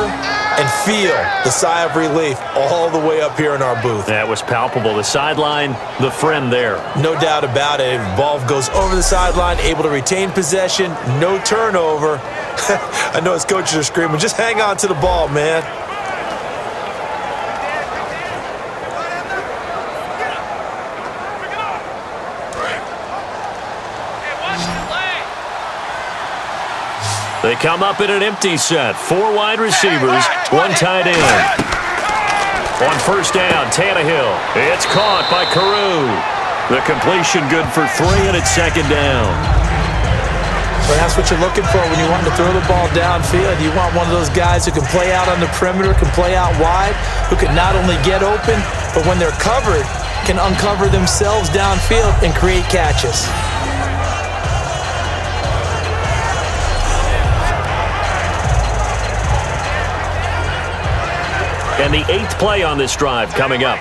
and feel the sigh of relief all the way up here in our booth. That was palpable. The sideline, the friend there. No doubt about it. Ball goes over the sideline, able to retain possession, no turnover. I know his coaches are screaming, just hang on to the ball, man. They come up in an empty set. 4 wide receivers, 1 tight end. On 1st down, Tannehill. It's caught by Carew. The completion good for 3, and it's 2nd down. But that's what you're looking for when you want to throw the ball downfield. You want one of those guys who can play out on the perimeter, can play out wide, who can not only get open, but when they're covered, can uncover themselves downfield and create catches. And the 8th play on this drive coming up.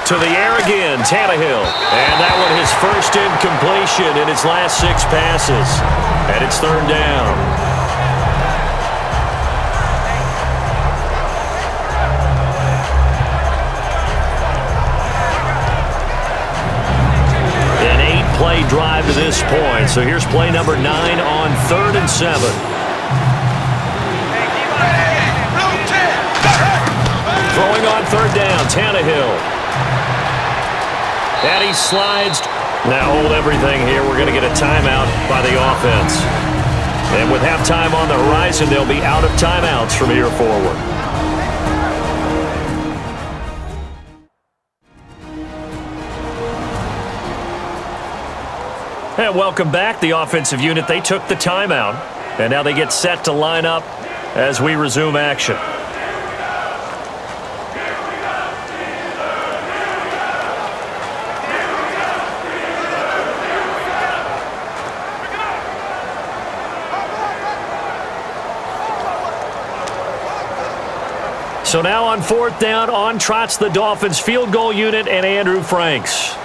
To the air again, Tannehill. And that one his first incompletion in his last 6 passes. And it's 3rd down. An 8-play drive to this point. So here's play number 9 on 3rd and 7. Throwing on 3rd down, Tannehill. And he slides. Now hold everything here. We're going to get a timeout by the offense. And with halftime on the horizon, they'll be out of timeouts from here forward. And welcome back. The offensive unit, they took the timeout. And now they get set to line up as we resume action. So now on 4th down, on trots the Dolphins field goal unit and Andrew Franks.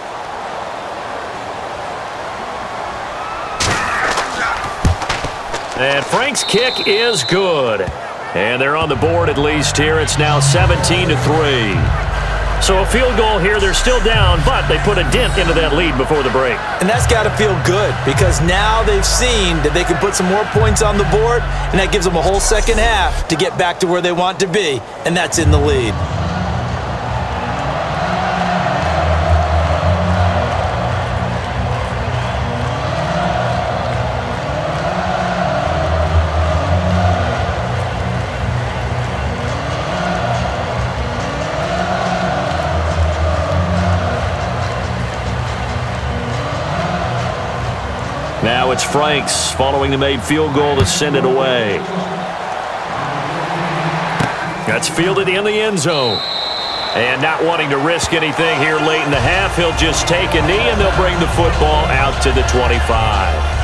And Frank's kick is good. And they're on the board at least here. It's now 17-3. So a field goal here. They're still down, but they put a dent into that lead before the break. And that's got to feel good because now they've seen that they can put some more points on the board, and that gives them a whole second half to get back to where they want to be, and that's in the lead. Now it's Franks following the made field goal to send it away. That's fielded in the end zone. And not wanting to risk anything here late in the half, he'll just take a knee and they'll bring the football out to the 25.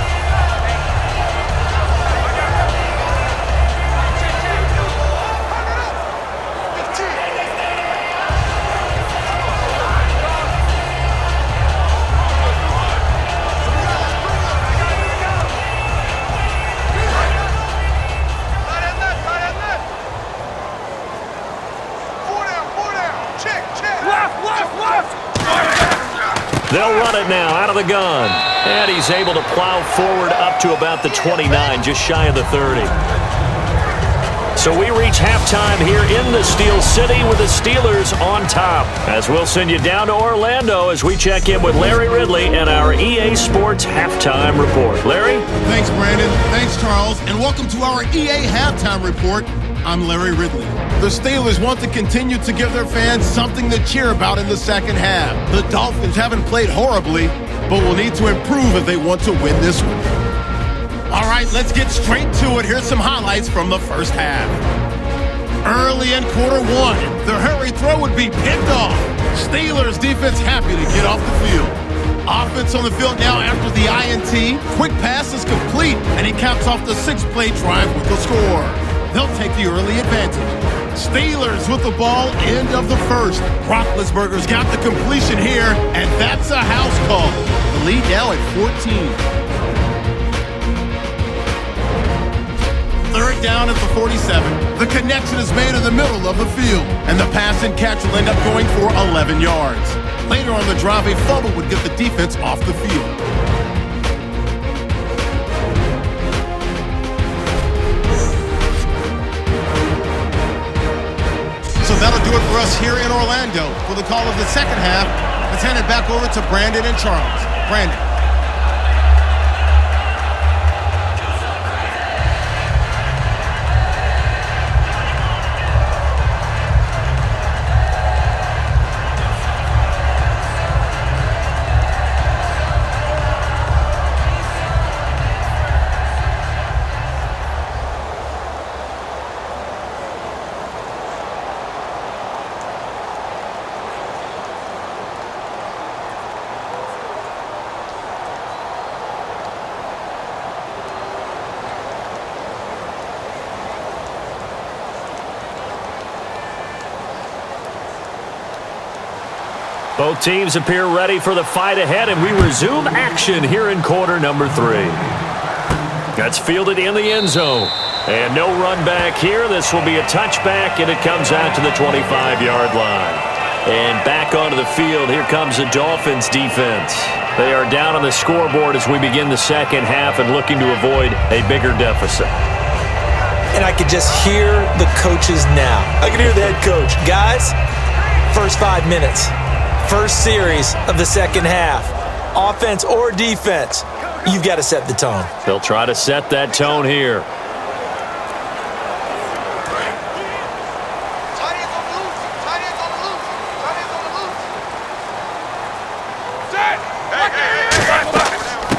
They'll run it now out of the gun. And he's able to plow forward up to about the 29, just shy of the 30. So we reach halftime here in the Steel City with the Steelers on top. As we'll send you down to Orlando as we check in with Larry Ridley and our EA Sports Halftime Report. Larry? Thanks, Brandon. Thanks, Charles. And welcome to our EA Halftime Report. I'm Larry Ridley. The Steelers want to continue to give their fans something to cheer about in the second half. The Dolphins haven't played horribly, but will need to improve if they want to win this one. All right, let's get straight to it. Here's some highlights from the first half. Early in quarter one, the hurry throw would be picked off. Steelers defense happy to get off the field. Offense on the field now after the INT. Quick pass is complete, and he caps off the 6-play drive with the score. They'll take the early advantage. Steelers with the ball, end of the first. Roethlisberger's got the completion here, and that's a house call. The lead now at 14. Third down at the 47. The connection is made in the middle of the field, and the pass and catch will end up going for 11 yards. Later on the drive, a fumble would get the defense off the field. So that'll do it for us here in Orlando. For the call of the second half, let's hand it back over to Brandon and Charles. Brandon. Both teams appear ready for the fight ahead, and we resume action here in quarter number 3. That's fielded in the end zone. And no run back here. This will be a touchback, and it comes out to the 25-yard line. And back onto the field, here comes the Dolphins defense. They are down on the scoreboard as we begin the second half and looking to avoid a bigger deficit. And I could just hear the coaches now. I can hear the head coach. Guys, first 5 minutes. First series of the second half. Offense or defense, you've got to set the tone. They'll try to set that tone here.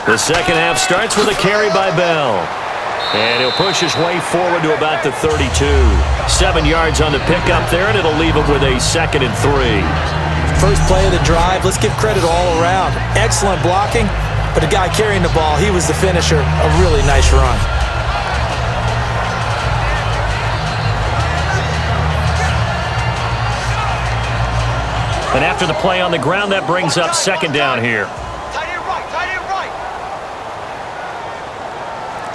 The second half starts with a carry by Bell. And he'll push his way forward to about the 32. 7 yards on the pickup there, and it'll leave him with a 2nd and 3. First play of the drive, let's give credit all around. Excellent blocking, but the guy carrying the ball, he was the finisher. A really nice run. And after the play on the ground, that brings up 2nd down here. Tight end right, tight end right.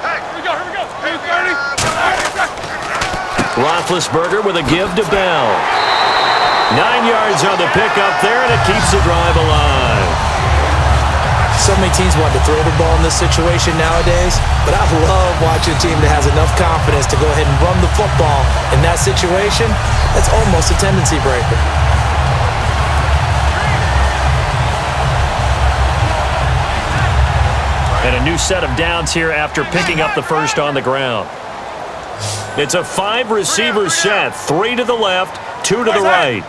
Hey, here we go, here we go. Hey, 30. Roethlisberger with a give to Bell. 9 yards on the pickup there, and it keeps the drive alive. So many teams want to throw the ball in this situation nowadays, but I love watching a team that has enough confidence to go ahead and run the football in that situation. That's almost a tendency breaker. And a new set of downs here after picking up the first on the ground. It's a 5-receiver set, 3 to the left, 2 to the right.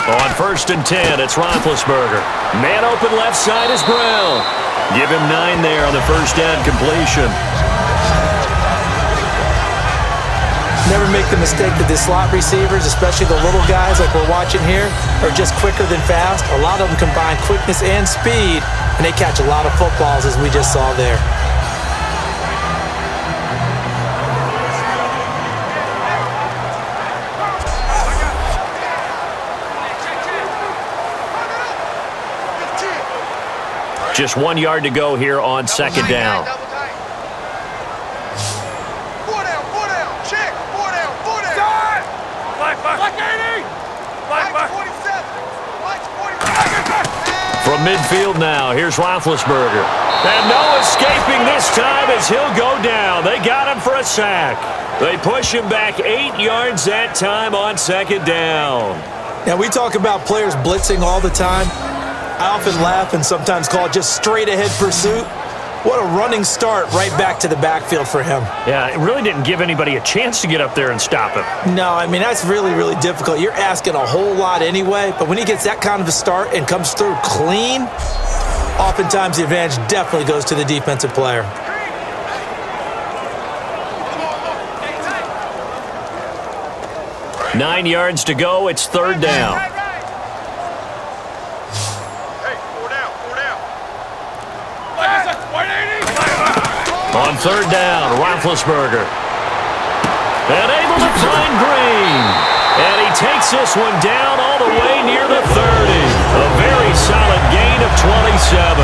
On 1st and 10, it's Roethlisberger. Man open left side is Brown. Give him 9 there on the first down completion. Never make the mistake that the slot receivers, especially the little guys like we're watching here, are just quicker than fast. A lot of them combine quickness and speed, and they catch a lot of footballs, as we just saw there. Just 1 yard to go here on 2nd down. From midfield now, here's Roethlisberger. And no escaping this time as he'll go down. They got him for a sack. They push him back 8 yards that time on 2nd down. Now, we talk about players blitzing all the time. I often laugh and sometimes call it just straight-ahead pursuit. What a running start right back to the backfield for him. Yeah, it really didn't give anybody a chance to get up there and stop him. No, I mean, that's really, really difficult. You're asking a whole lot anyway, but when he gets that kind of a start and comes through clean, oftentimes the advantage definitely goes to the defensive player. Nine yards to go. It's 3rd down. On 3rd down, Roethlisberger. And able to find Green. And he takes this one down all the way near the 30. A very solid gain of 27.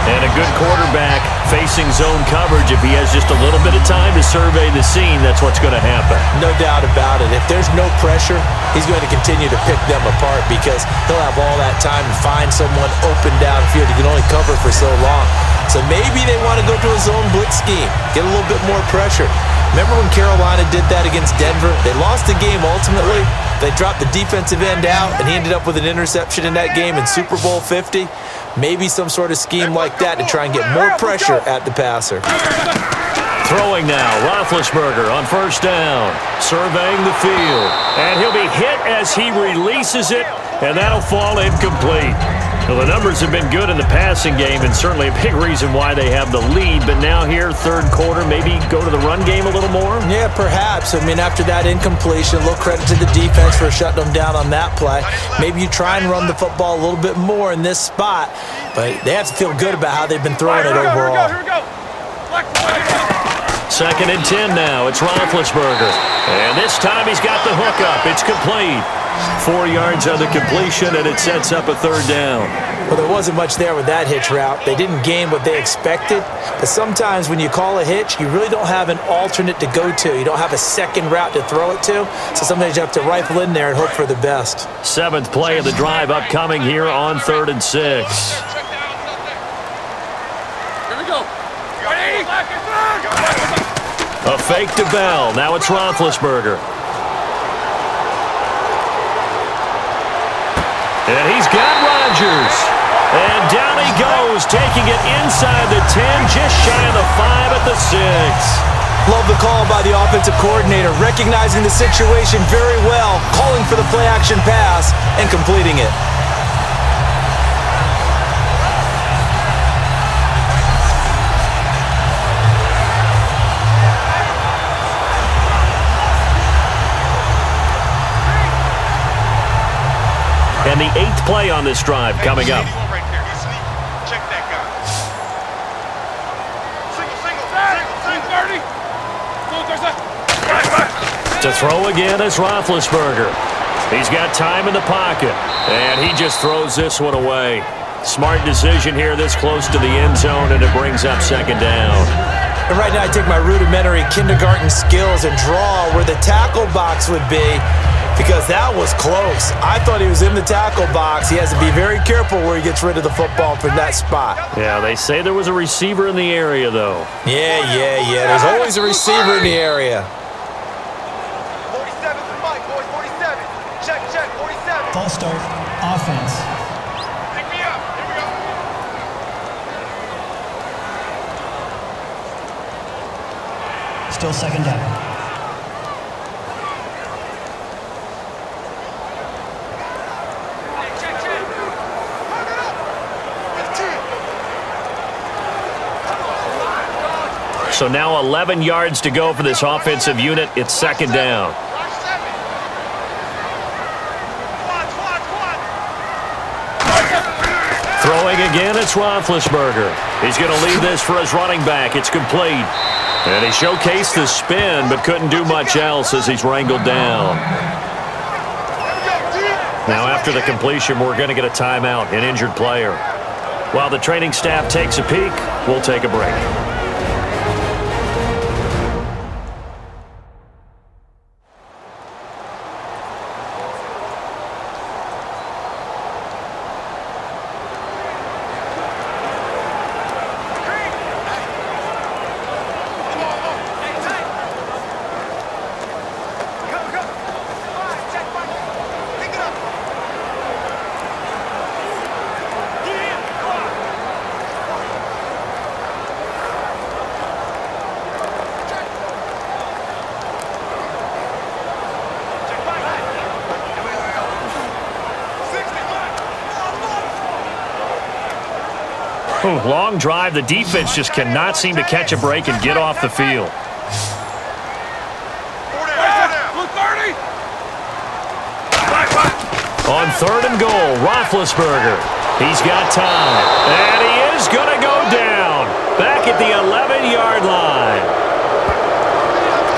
And a good quarterback facing zone coverage. If he has just a little bit of time to survey the scene, that's what's going to happen. No doubt about it. If there's no pressure, he's going to continue to pick them apart because he'll have all that time to find someone open downfield. He can only cover for so long. So maybe they want to go to a zone blitz scheme, get a little bit more pressure. Remember when Carolina did that against Denver? They lost the game ultimately. They dropped the defensive end out, and he ended up with an interception in that game in Super Bowl 50. Maybe some sort of scheme like that to try and get more pressure at the passer. Throwing now, Roethlisberger on 1st down, surveying the field. And he'll be hit as he releases it, and that'll fall incomplete. Well, the numbers have been good in the passing game, and certainly a big reason why they have the lead. But now here, 3rd quarter, maybe go to the run game a little more? Yeah, perhaps. I mean, after that incompletion, a little credit to the defense for shutting them down on that play. Maybe you try and run the football a little bit more in this spot, but they have to feel good about how they've been throwing it overall. Here we go. 2nd and 10 now. It's Roethlisberger. And this time he's got the hook up. It's complete. 4 yards on the completion, and it sets up a 3rd down. Well, there wasn't much there with that hitch route. They didn't gain what they expected. But sometimes when you call a hitch, you really don't have an alternate to go to. You don't have a second route to throw it to. So sometimes you have to rifle in there and hope for the best. 7th play of the drive upcoming here on 3rd and 6. Here we go. A fake to Bell. Now it's Roethlisberger. And he's got Rodgers. And down he goes, taking it inside the 10, just shy of the 5 at the 6. Love the call by the offensive coordinator, recognizing the situation very well, calling for the play-action pass, and completing it. And the 8th play on this drive coming up. Check that guy. Single. To throw again is Roethlisberger. He's got time in the pocket, and he just throws this one away. Smart decision here this close to the end zone, and it brings up second down. And right now I take my rudimentary kindergarten skills and draw where the tackle box would be, because that was close. I thought he was in the tackle box. He has to be very careful where he gets rid of the football from that spot. Yeah, they say there was a receiver in the area, though. Yeah. There's always a receiver in the area. 47 to Mike, boys, 47. Check, 47. False start. Offense. Pick me up. Here we go. Still second down. So now 11 yards to go for this offensive unit. It's second down. Throwing again, it's Roethlisberger. He's going to leave this for his running back. It's complete. And he showcased the spin, but couldn't do much else as he's wrangled down. Now after the completion, we're going to get a timeout, an injured player. While the training staff takes a peek, we'll take a break. Long drive. The defense just cannot seem to catch a break and get off the field. On 3rd and goal, Roethlisberger. He's got time. And he is going to go down. Back at the 11-yard line.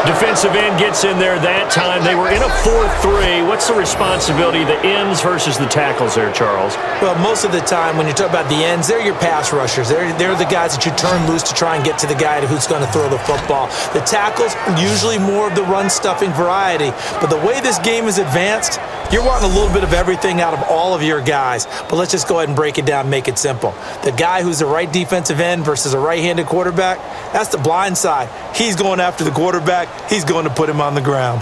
Defensive end gets in there that time. They were in a 4-3. What's the responsibility of the ends versus the tackles there, Charles? Well, most of the time when you talk about the ends, they're your pass rushers. They're the guys that you turn loose to try and get to the guy who's going to throw the football. The tackles, usually more of the run-stuffing variety. But the way this game is advanced, you're wanting a little bit of everything out of all of your guys. But let's just go ahead and break it down and make it simple. The guy who's the right defensive end versus a right-handed quarterback, that's the blind side. He's going after the quarterback. He's going to put him on the ground.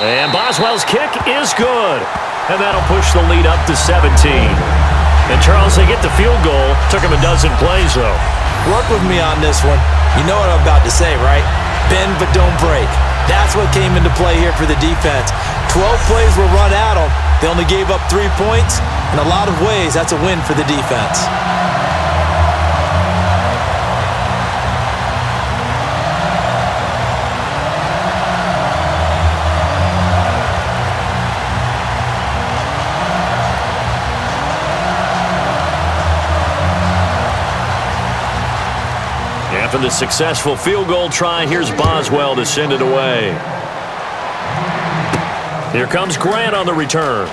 And Boswell's kick is good. And that'll push the lead up to 17. And Charles, they get the field goal. Took him a dozen plays, though. Work with me on this one. You know what I'm about to say, right? Bend but don't break. That's what came into play here for the defense. 12 plays were run at them. They only gave up 3 points. In a lot of ways, that's a win for the defense. After the successful field goal try, here's Boswell to send it away. Here comes Grant on the return.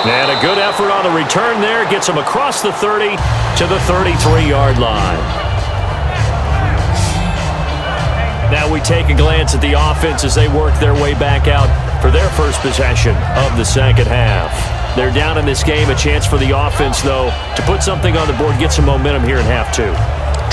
And a good effort on the return there. Gets him across the 30 to the 33-yard line. Now we take a glance at the offense as they work their way back out for their first possession of the second half. They're down in this game. A chance for the offense, though, to put something on the board, get some momentum here in half 2.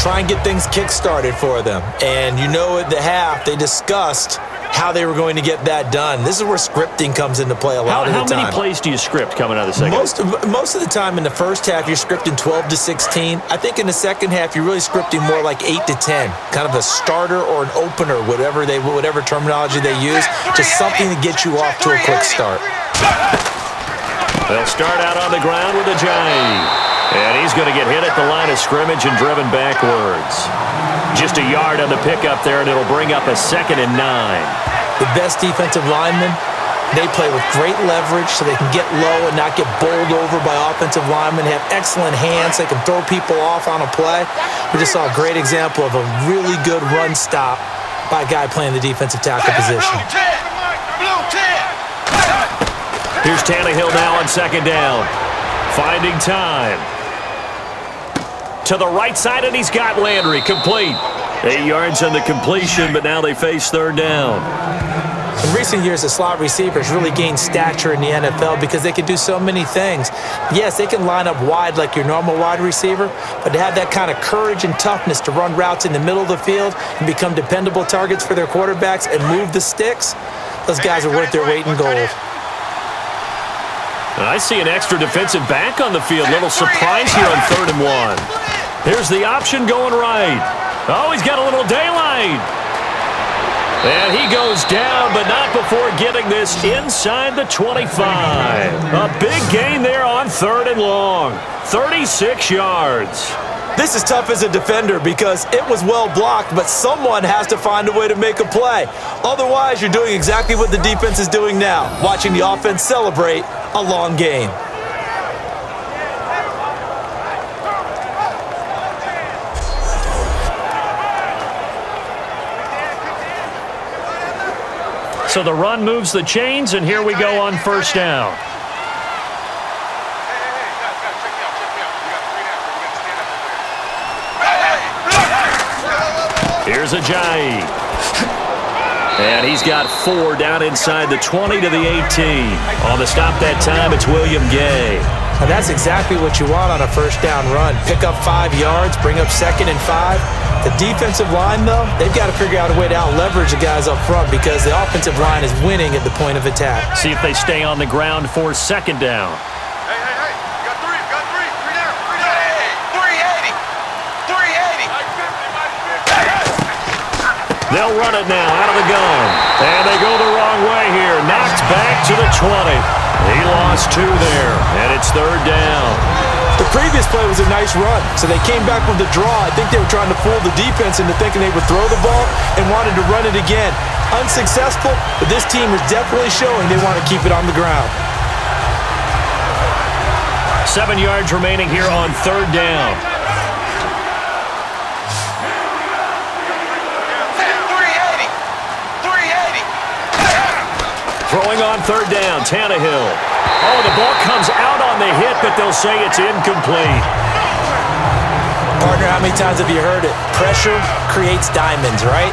Try and get things kick-started for them. And you know at the half, they discussed how they were going to get that done. This is where scripting comes into play a lot of the time. How many plays do you script coming out of the second half? Most of the time in the first half, you're scripting 12 to 16. I think in the second half, you're really scripting more like 8 to 10. Kind of a starter or an opener, whatever terminology they use. Just something to get you off to a quick start. They'll start out on the ground with a Johnny. And he's going to get hit at the line of scrimmage and driven backwards. Just a yard on the pickup there, and it'll bring up a 2nd and 9. The best defensive linemen, they play with great leverage so they can get low and not get bowled over by offensive linemen. They have excellent hands. They can throw people off on a play. We just saw a great example of a really good run stop by a guy playing the defensive tackle position. Here's Tannehill now on 2nd down. Finding time. To the right side, and he's got Landry. Complete. 8 yards on the completion, but now they face 3rd down. In recent years, the slot receivers really gained stature in the NFL because they can do so many things. Yes, they can line up wide like your normal wide receiver, but to have that kind of courage and toughness to run routes in the middle of the field and become dependable targets for their quarterbacks and move the sticks, those guys are worth their weight in gold. And I see an extra defensive back on the field. Little surprise here on 3rd and 1. Here's the option going right. Oh, he's got a little daylight. And he goes down, but not before getting this inside the 25. A big gain there on 3rd and long. 36 yards. This is tough as a defender because it was well blocked, but someone has to find a way to make a play. Otherwise, you're doing exactly what the defense is doing now, watching the offense celebrate a long gain. So the run moves the chains, and here we go on 1st down. Here's Ajayi. And he's got 4 down inside the 20 to the 18. On the stop that time, it's William Gay. And that's exactly what you want on a 1st down run. Pick up 5 yards, bring up 2nd and 5. The defensive line, though, they've got to figure out a way to out-leverage the guys up front because the offensive line is winning at the point of attack. See if they stay on the ground for 2nd down. Hey. Got three. 380. 380. They'll run it now out of the gun. And they go the wrong way here. Knocked back to the 20. He lost 2 there, and it's 3rd down. The previous play was a nice run, so they came back with the draw. I think they were trying to fool the defense into thinking they would throw the ball and wanted to run it again. Unsuccessful, but this team is definitely showing they want to keep it on the ground. 7 yards remaining here on 3rd down. 380. Throwing on 3rd down, Tannehill. Oh, the ball comes out on the hit, but they'll say it's incomplete. Partner, how many times have you heard it? Pressure creates diamonds, right?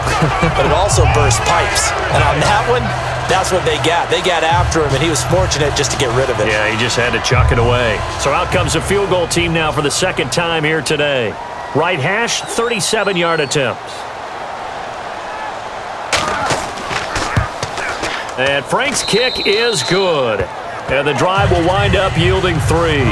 But it also bursts pipes. And on that one, that's what they got. They got after him, and he was fortunate just to get rid of it. Yeah, he just had to chuck it away. So out comes a field goal team now for the 2nd time here today. Right hash, 37-yard attempt. And Frank's kick is good. And the drive will wind up yielding 3.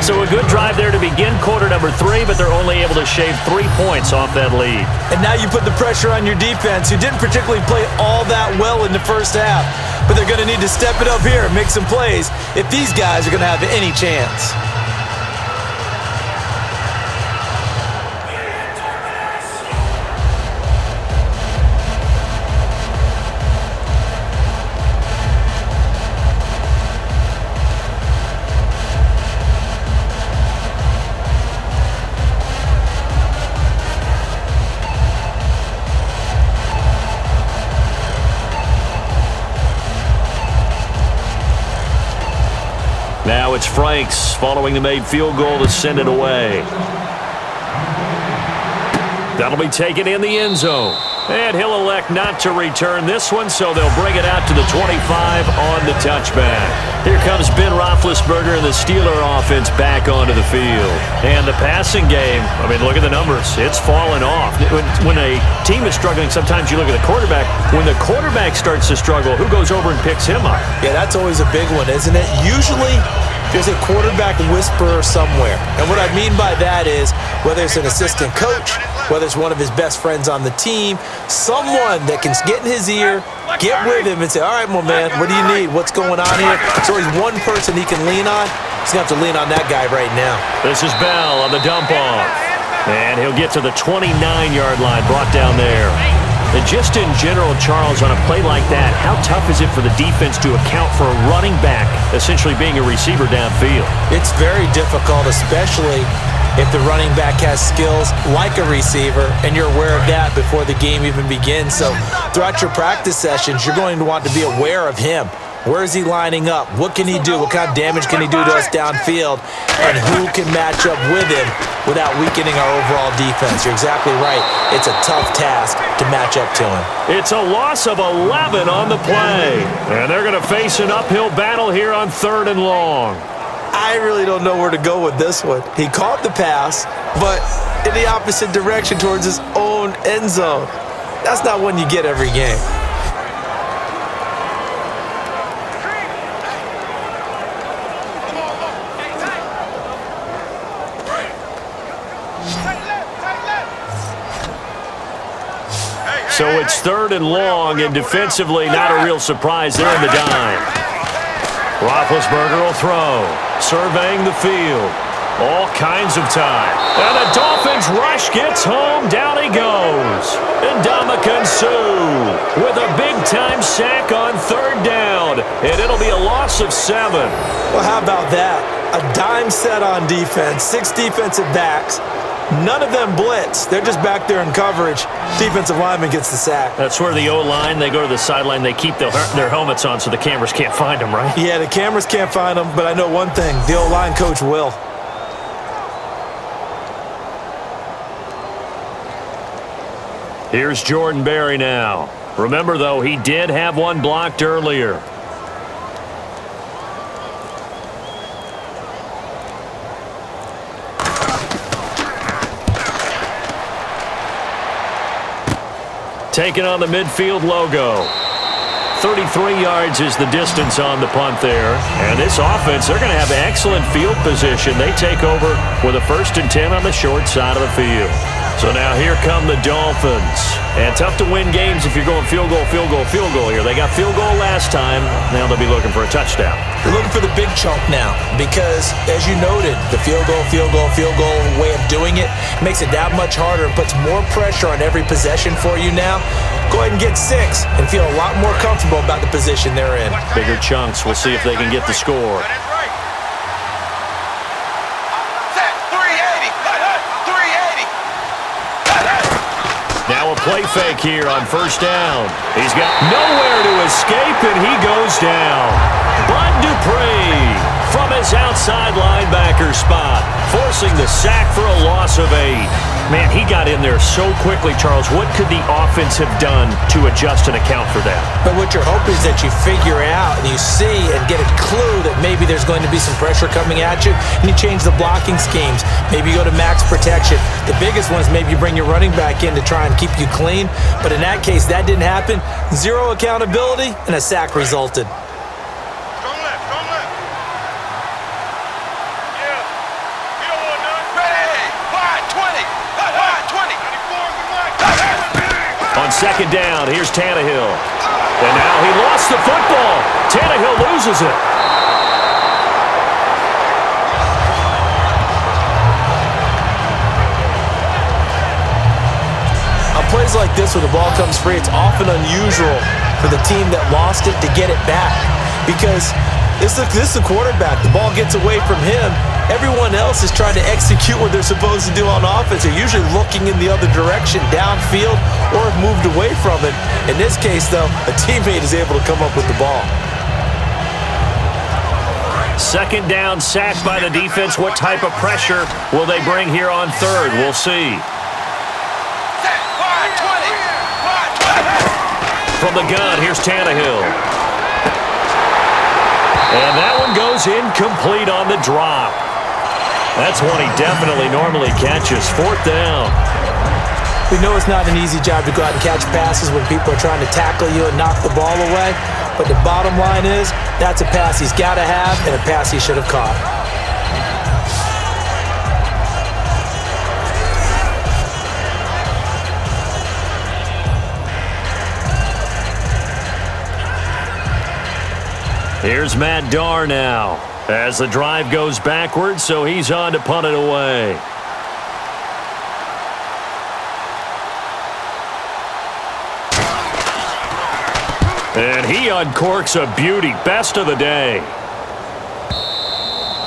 So a good drive there to begin quarter number 3, but they're only able to shave 3 points off that lead. And now you put the pressure on your defense, who didn't particularly play all that well in the 1st half. But they're going to need to step it up here and make some plays if these guys are going to have any chance. Now it's Franks following the made field goal to send it away. That'll be taken in the end zone. And he'll elect not to return this one, so they'll bring it out to the 25 on the touchback. Here comes Ben Roethlisberger and the Steeler offense back onto the field. And the passing game, I mean, look at the numbers. It's fallen off. When a team is struggling, sometimes you look at the quarterback. When the quarterback starts to struggle, who goes over and picks him up? Yeah, that's always a big one, isn't it? Usually, there's a quarterback whisperer somewhere. And what I mean by that is, whether it's an assistant coach, whether it's one of his best friends on the team, someone that can get in his ear, get with him and say, all right, my man, what do you need? What's going on here? So he's one person he can lean on. He's going to have to lean on that guy right now. This is Bell on the dump off. And he'll get to the 29-yard line, brought down there. And just in general, Charles, on a play like that, how tough is it for the defense to account for a running back essentially being a receiver downfield? It's very difficult, especially if the running back has skills like a receiver, and you're aware of that before the game even begins. So throughout your practice sessions, you're going to want to be aware of him. Where is he lining up? What can he do? What kind of damage can he do to us downfield? And who can match up with him without weakening our overall defense? You're exactly right. It's a tough task to match up to him. It's a loss of 11 on the play. And they're going to face an uphill battle here on 3rd and long. I really don't know where to go with this one. He caught the pass, but in the opposite direction towards his own end zone. That's not one you get every game. So it's 3rd and long, and defensively, not a real surprise there in the dime. Roethlisberger will throw, surveying the field. All kinds of time. And the Dolphins rush gets home. Down he goes. And Ndamukong Suh with a big-time sack on 3rd down. And it'll be a loss of 7. Well, how about that? A dime set on defense, 6 defensive backs. None of them blitz. They're just back there in coverage. Defensive lineman gets the sack. That's where the O-line, they go to the sideline, they keep their helmets on so the cameras can't find them, right? Yeah, the cameras can't find them, but I know one thing. The O-line coach will. Here's Jordan Berry now. Remember, though, he did have one blocked earlier. Taking on the midfield logo. 33 yards is the distance on the punt there. And this offense, they're going to have excellent field position. They take over with a 1st and 10 on the short side of the field. So now here come the Dolphins. And tough to win games if you're going field goal, field goal, field goal here. They got field goal last time. Now they'll be looking for a touchdown. They're looking for the big chunk now because, as you noted, the field goal way of doing it makes it that much harder and puts more pressure on every possession for you now. Go ahead and get 6 and feel a lot more comfortable about the position they're in. Bigger chunks. We'll see if they can get the score. Now a play fake here on 1st down. He's got nowhere to escape, and he goes down. Bud Dupree from his outside linebacker spot, forcing the sack for a loss of 8. Man, he got in there so quickly, Charles. What could the offense have done to adjust and account for that? But what you're hoping is that you figure out and you see and get a clue that maybe there's going to be some pressure coming at you, and you change the blocking schemes. Maybe you go to max protection. The biggest one is maybe you bring your running back in to try and keep you clean. But in that case, that didn't happen. 0 accountability, and a sack resulted. On 2nd down, here's Tannehill. And now he lost the football. Tannehill loses it. On plays like this where the ball comes free, it's often unusual for the team that lost it to get it back because this is the quarterback. The ball gets away from him. Everyone else is trying to execute what they're supposed to do on offense. They're usually looking in the other direction, downfield, or have moved away from it. In this case, though, a teammate is able to come up with the ball. 2nd down, sacked by the defense. What type of pressure will they bring here on 3rd? We'll see. From the gun, here's Tannehill. And that one goes incomplete on the drop. That's one he definitely normally catches. 4th down. We know it's not an easy job to go out and catch passes when people are trying to tackle you and knock the ball away. But the bottom line is, that's a pass he's got to have and a pass he should have caught. Here's Matt Darr now as the drive goes backwards, so he's on to punt it away. And he uncorks a beauty. Best of the day.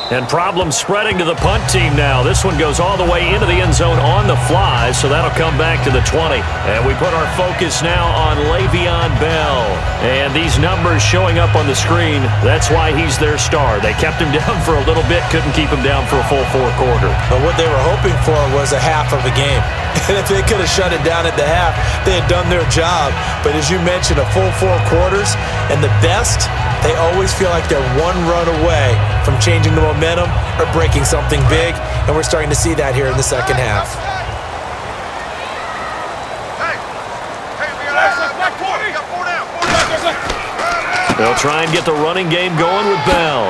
And problems spreading to the punt team now. This one goes all the way into the end zone on the fly, so that'll come back to the 20. And we put our focus now on Le'Veon Bell. And these numbers showing up on the screen, that's why he's their star. They kept him down for a little bit, couldn't keep him down for a full 4 quarters. But what they were hoping for was a half of a game. And if they could have shut it down at the half, they had done their job. But as you mentioned, a full 4 quarters, and the best, they always feel like they're one run away from changing the momentum or breaking something big, and we're starting to see that here in the second half. They'll try and get the running game going with Bell.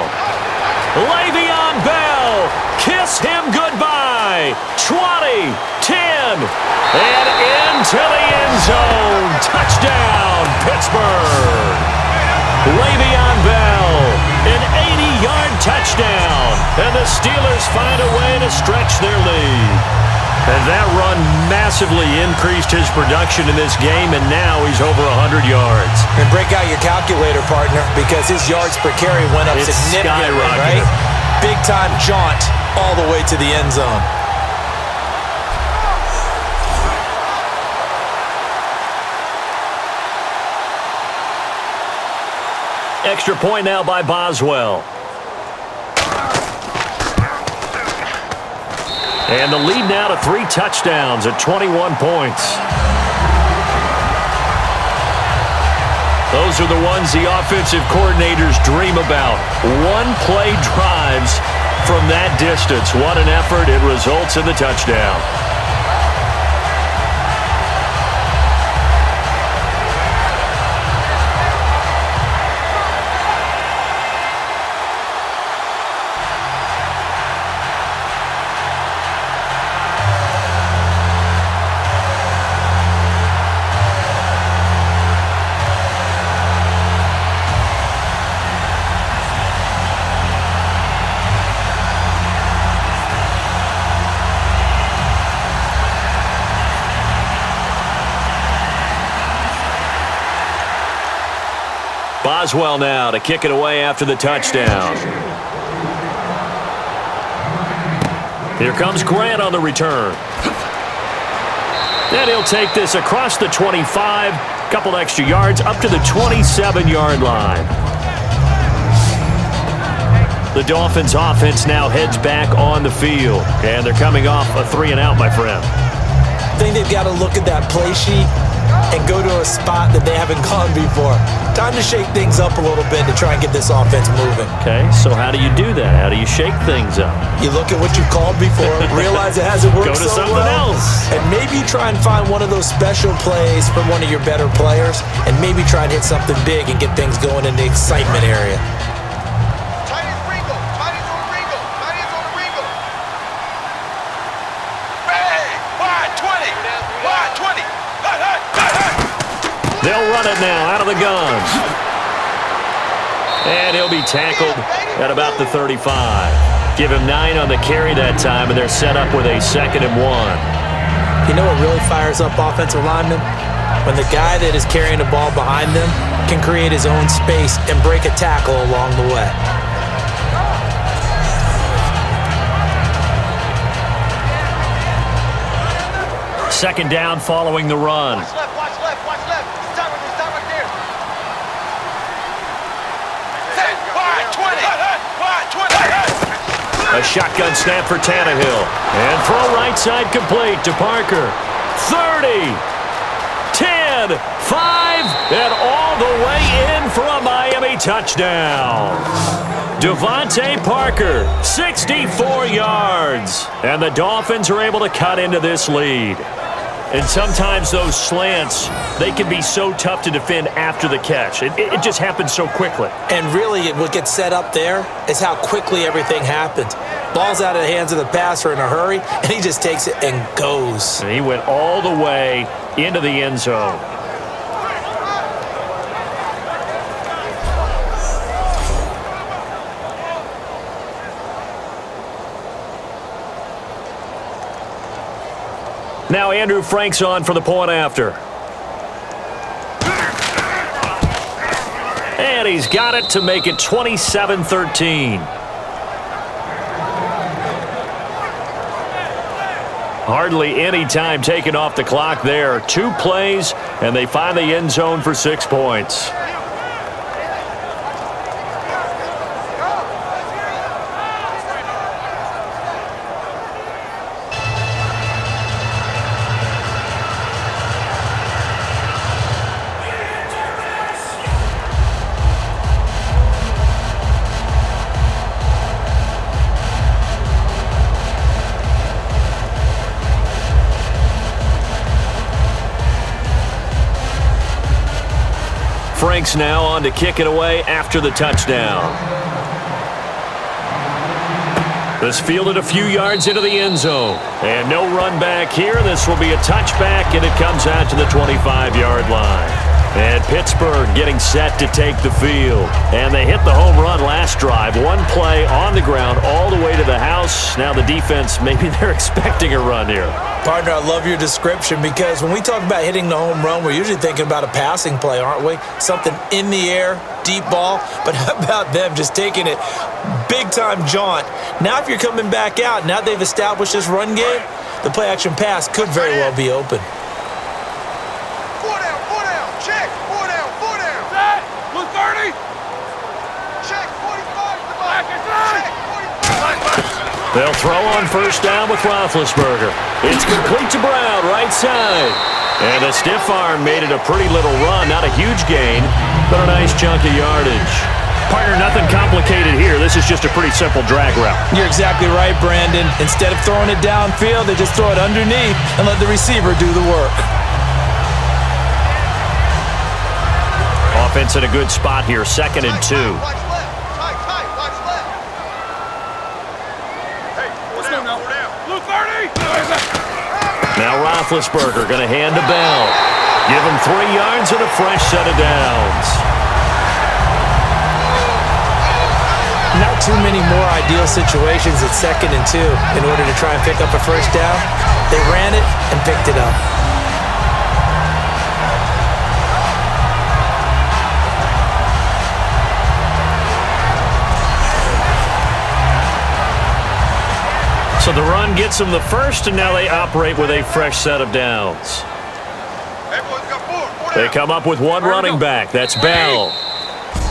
Le'Veon Bell, kiss him goodbye. 20, 10, and into the end zone. Touchdown, Pittsburgh. Le'Veon Bell, an 80-yard touchdown, and the Steelers find a way to stretch their lead. And that run massively increased his production in this game, and now he's over 100 yards. And break out your calculator, partner, because his yards per carry went up significantly, right? Big-time jaunt all the way to the end zone. Extra point now by Boswell. And the lead now to 3 touchdowns at 21 points. Those are the ones the offensive coordinators dream about. One-play drives from that distance. What an effort. It results in the touchdown. Boswell now to kick it away after the touchdown. Here comes Grant on the return. And he'll take this across the 25, couple extra yards up to the 27-yard line. The Dolphins offense now heads back on the field, and they're coming off a 3-and-out, my friend. I think they've got to look at that play sheet and go to a spot that they haven't gone before. Time to shake things up a little bit to try and get this offense moving. Okay, so how do you do that? How do you shake things up? You look at what you've called before, realize it hasn't worked so well. Go to something else. And maybe try and find one of those special plays from one of your better players, and maybe try and hit something big and get things going in the excitement area. They'll run it now out of the gun. And he'll be tackled at about the 35. Give him 9 on the carry that time, and they're set up with a 2nd and 1. You know what really fires up offensive linemen? When the guy that is carrying the ball behind them can create his own space and break a tackle along the way. Second down following the run. Watch left, watch left, watch left. Stop right there. Set, wide, 20. Wide, 20. A shotgun snap for Tannehill. And throw right side complete to Parker. 30, 10, 5, and all the way in for a Miami touchdown. Devontae Parker, 64 yards. And the Dolphins are able to cut into this lead. And sometimes those slants, they can be so tough to defend after the catch. It just happens so quickly. And really, what gets set up there is how quickly everything happens. Ball's out of the hands of the passer in a hurry, and he just takes it and goes. And he went all the way into the end zone. Now Andrew Frank's on for the point after. and he's got it to make it 27-13. Hardly any time taken off the clock there. 2 plays, and they find the end zone for 6 points. Franks now on to kick it away after the touchdown. This fielded a few yards into the end zone. And no run back here. This will be a touchback, and it comes out to the 25-yard line. And Pittsburgh getting set to take the field. And they hit the home run last drive. 1 play on the ground all the way to the house. Now the defense, maybe they're expecting a run here. Partner, I love your description because when we talk about hitting the home run, we're usually thinking about a passing play, aren't we? Something in the air, deep ball. But how about them just taking it big-time jaunt? Now if you're coming back out, now they've established this run game, the play-action pass could very well be open. Check, 4 down. Set, blue 30. Check, 45 to the back. Check, 45. They'll throw on first down with Roethlisberger. It's complete to Brown, right side. And the stiff arm made it a pretty little run. Not a huge gain, but a nice chunk of yardage. Partner, nothing complicated here. This is just a pretty simple drag route. You're exactly right, Brandon. Instead of throwing it downfield, they just throw it underneath and let the receiver do the work. Offense in a good spot here, 2nd and 2. Watch left. Tight. Watch left. Hey, 4 down. Blue 30. Now Roethlisberger going to hand to Bell. Give him 3 yards and a fresh set of downs. Not too many more ideal situations at 2nd and 2 in order to try and pick up a first down. They ran it and picked it up. So the run gets them the first, and now they operate with a fresh set of downs. They come up with 1 running back. That's Bell.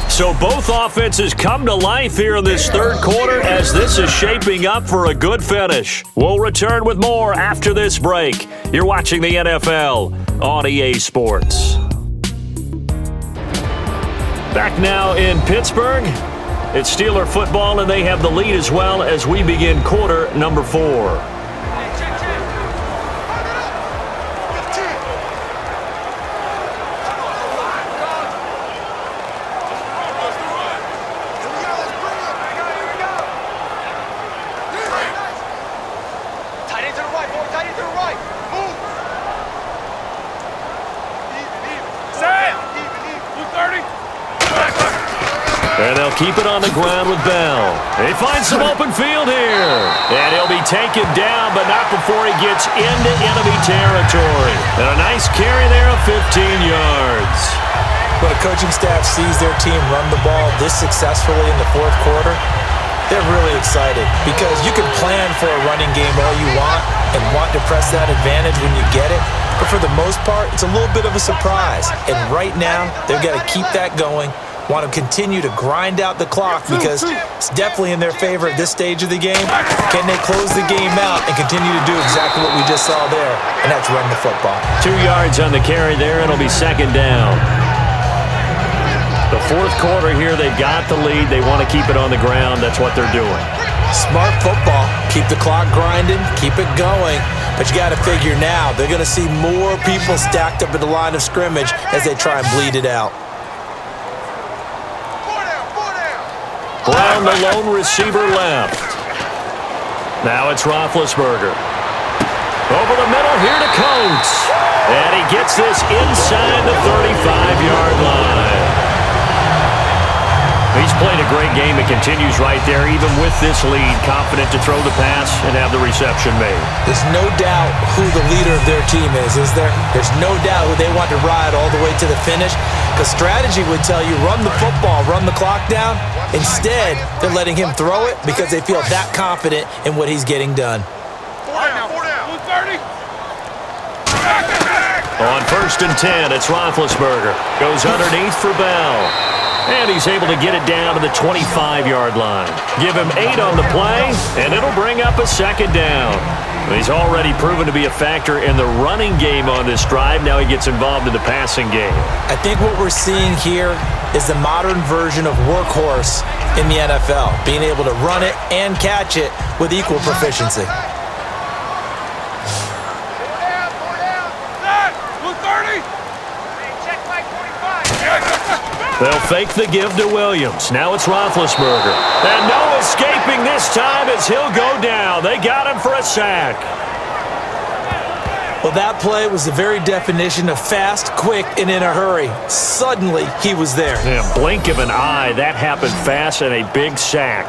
So both offenses come to life here in this 3rd quarter as this is shaping up for a good finish. We'll return with more after this break. You're watching the NFL on EA Sports. Back now in Pittsburgh. It's Steeler football, and they have the lead as well as we begin quarter number 4. And they'll keep it on the ground with Bell. He finds some open field here. And he'll be taken down, but not before he gets into enemy territory. And a nice carry there of 15 yards. When a coaching staff sees their team run the ball this successfully in the 4th quarter, they're really excited because you can plan for a running game all you want and want to press that advantage when you get it. But for the most part, it's a little bit of a surprise. And right now, they've got to keep that going. Want to continue to grind out the clock because it's definitely in their favor at this stage of the game. Can they close the game out and continue to do exactly what we just saw there? And that's run the football. 2 yards on the carry there, and it'll be 2nd down. The 4th quarter here, they've got the lead. They want to keep it on the ground. That's what they're doing. Smart football. Keep the clock grinding. Keep it going. But you got to figure now, they're going to see more people stacked up at the line of scrimmage as they try and bleed it out. Brown, the lone receiver, left. Now it's Roethlisberger. Over the middle here to Coates. And he gets this inside the 35-yard line. He's played a great game. It continues right there, even with this lead. Confident to throw the pass and have the reception made. There's no doubt who the leader of their team is there? There's no doubt who they want to ride all the way to the finish. Because strategy would tell you, run the football, run the clock down. Instead, they're letting him throw it because they feel that confident in what he's getting done. 4 down. 30. On 1st and 10, it's Roethlisberger. Goes underneath for Bell. And he's able to get it down to the 25-yard line. Give him 8 on the play, and it'll bring up a 2nd down. He's already proven to be a factor in the running game on this drive. Now he gets involved in the passing game. I think what we're seeing here is the modern version of workhorse in the NFL, being able to run it and catch it with equal proficiency. They'll fake the give to Williams. Now it's Roethlisberger. And no escaping this time as he'll go down. They got him for a sack. Well, that play was the very definition of fast, quick, and in a hurry. Suddenly, he was there. Yeah, blink of an eye. That happened fast and a big sack.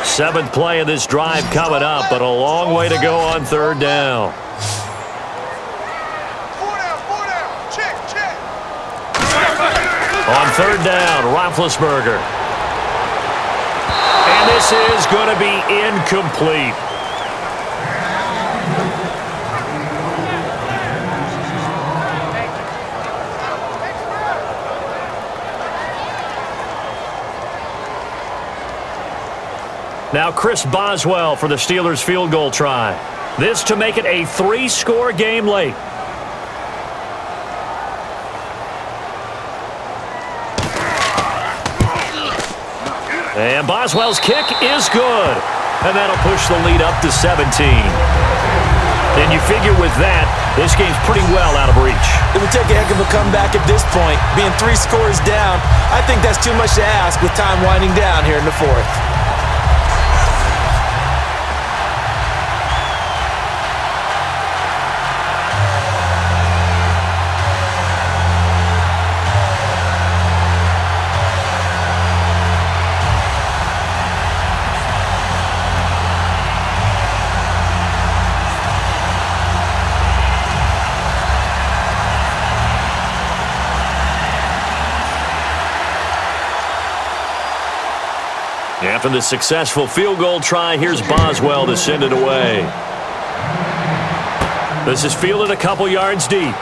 Seventh play of this drive coming up, but a long way to go on 3rd down. 4 down. Check. On 3rd down, Roethlisberger. And this is going to be incomplete. Now Chris Boswell for the Steelers field goal try. This to make it a 3-score game late. And Boswell's kick is good. And that'll push the lead up to 17. And you figure with that, this game's pretty well out of reach. It would take a heck of a comeback at this point. Being 3 scores down, I think that's too much to ask with time winding down here in the 4th. After the successful field goal try, here's Boswell to send it away. This is fielded a couple yards deep.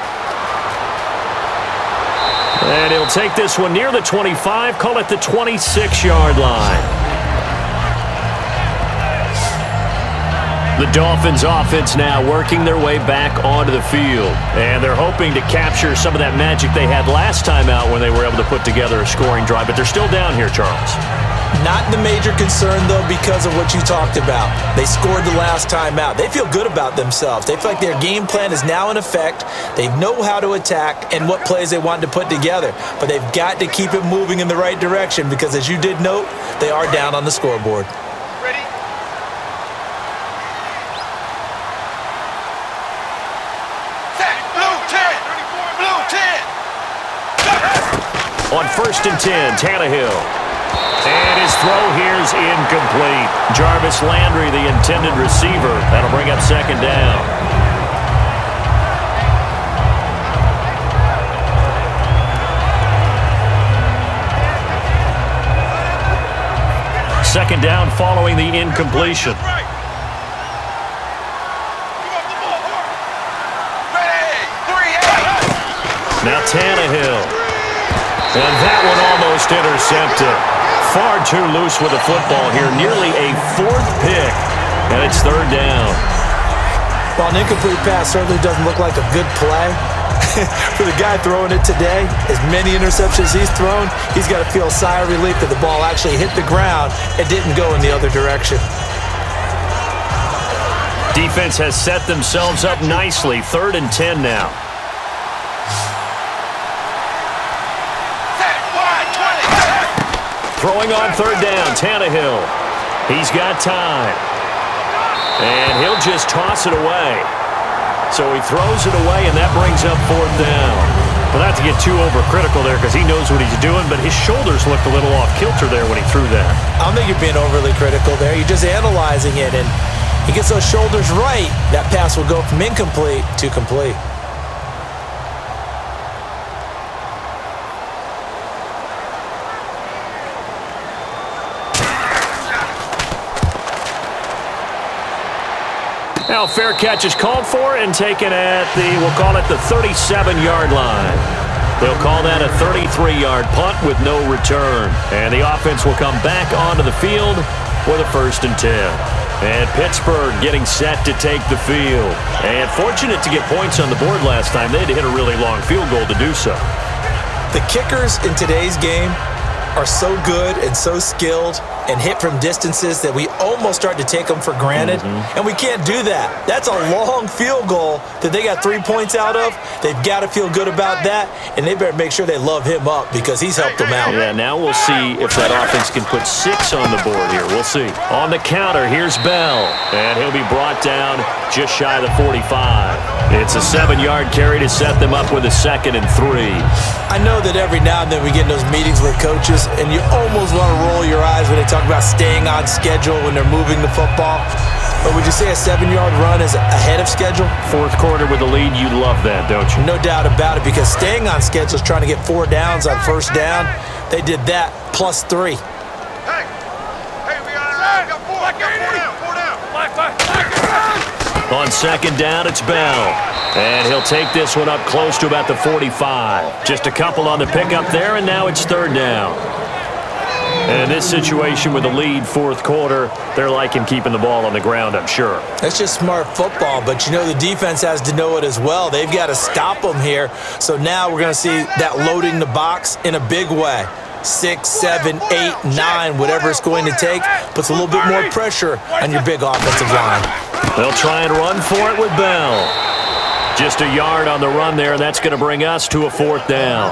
And he'll take this one near the 25, call it the 26-yard line. The Dolphins offense now working their way back onto the field. And they're hoping to capture some of that magic they had last time out when they were able to put together a scoring drive. But they're still down here, Charles. Not the major concern, though, because of what you talked about. They scored the last time out. They feel good about themselves. They feel like their game plan is now in effect. They know how to attack and what plays they want to put together. But they've got to keep it moving in the right direction because, as you did note, they are down on the scoreboard. Ready? Set. Blue 10. Blue 10. On 1st and 10, Tannehill. And his throw here is incomplete. Jarvis Landry, the intended receiver. That'll bring up 2nd down. Second down following the incompletion. Now Tannehill. And that one almost intercepted. Far too loose with the football here. Nearly a 4th pick. And it's 3rd down. While an incomplete pass certainly doesn't look like a good play, for the guy throwing it today, as many interceptions he's thrown, he's got to feel a sigh of relief that the ball actually hit the ground and didn't go in the other direction. Defense has set themselves up nicely. 3rd and 10 now. throwing on third down, Tannehill. He's got time. And he'll just toss it away. So he throws it away, and that brings up fourth down. Well, not to get too overcritical there because he knows what he's doing, but his shoulders looked a little off kilter there when he threw that. I don't think you're being overly critical there. You're just analyzing it, and he gets those shoulders right. That pass will go from incomplete to complete. Now, fair catch is called for and taken at we'll call it the 37-yard line. They'll call that a 33-yard punt with no return. And the offense will come back onto the field with a 1st and 10. And Pittsburgh getting set to take the field. And fortunate to get points on the board last time. They had to hit a really long field goal to do so. The kickers in today's game are so good and so skilled and hit from distances that we almost start to take them for granted. And we can't do that. That's a long field goal that they got 3 points out of. They've got to feel good about that, and they better make sure they love him up because he's helped them out. Yeah, now we'll see if that offense can put 6 on the board here. We'll see. On the counter, here's Bell, and he'll be brought down just shy of the 45. It's a 7-yard carry to set them up with a 2nd and 3. I know that every now and then we get in those meetings with coaches, and you almost want to roll your eyes when they talk about staying on schedule when they're moving the football. But would you say a 7-yard run is ahead of schedule? Fourth quarter with the lead, you love that, don't you? No doubt about it, because staying on schedule is trying to get 4 downs on first down. They did that plus 3. Hey, we got 4 down. On 2nd down, it's Bell. And he'll take this one up close to about the 45. Just a couple on the pickup there, and now it's 3rd down. And in this situation with the lead, fourth quarter, they're liking keeping the ball on the ground, I'm sure. That's just smart football, but you know the defense has to know it as well. They've got to stop them here. So now we're going to see that loading the box in a big way. 6, 7, 8, 9, whatever it's going to take, puts a little bit more pressure on your big offensive line. They'll try and run for it with Bell. Just a yard on the run there, and that's going to bring us to a 4th down.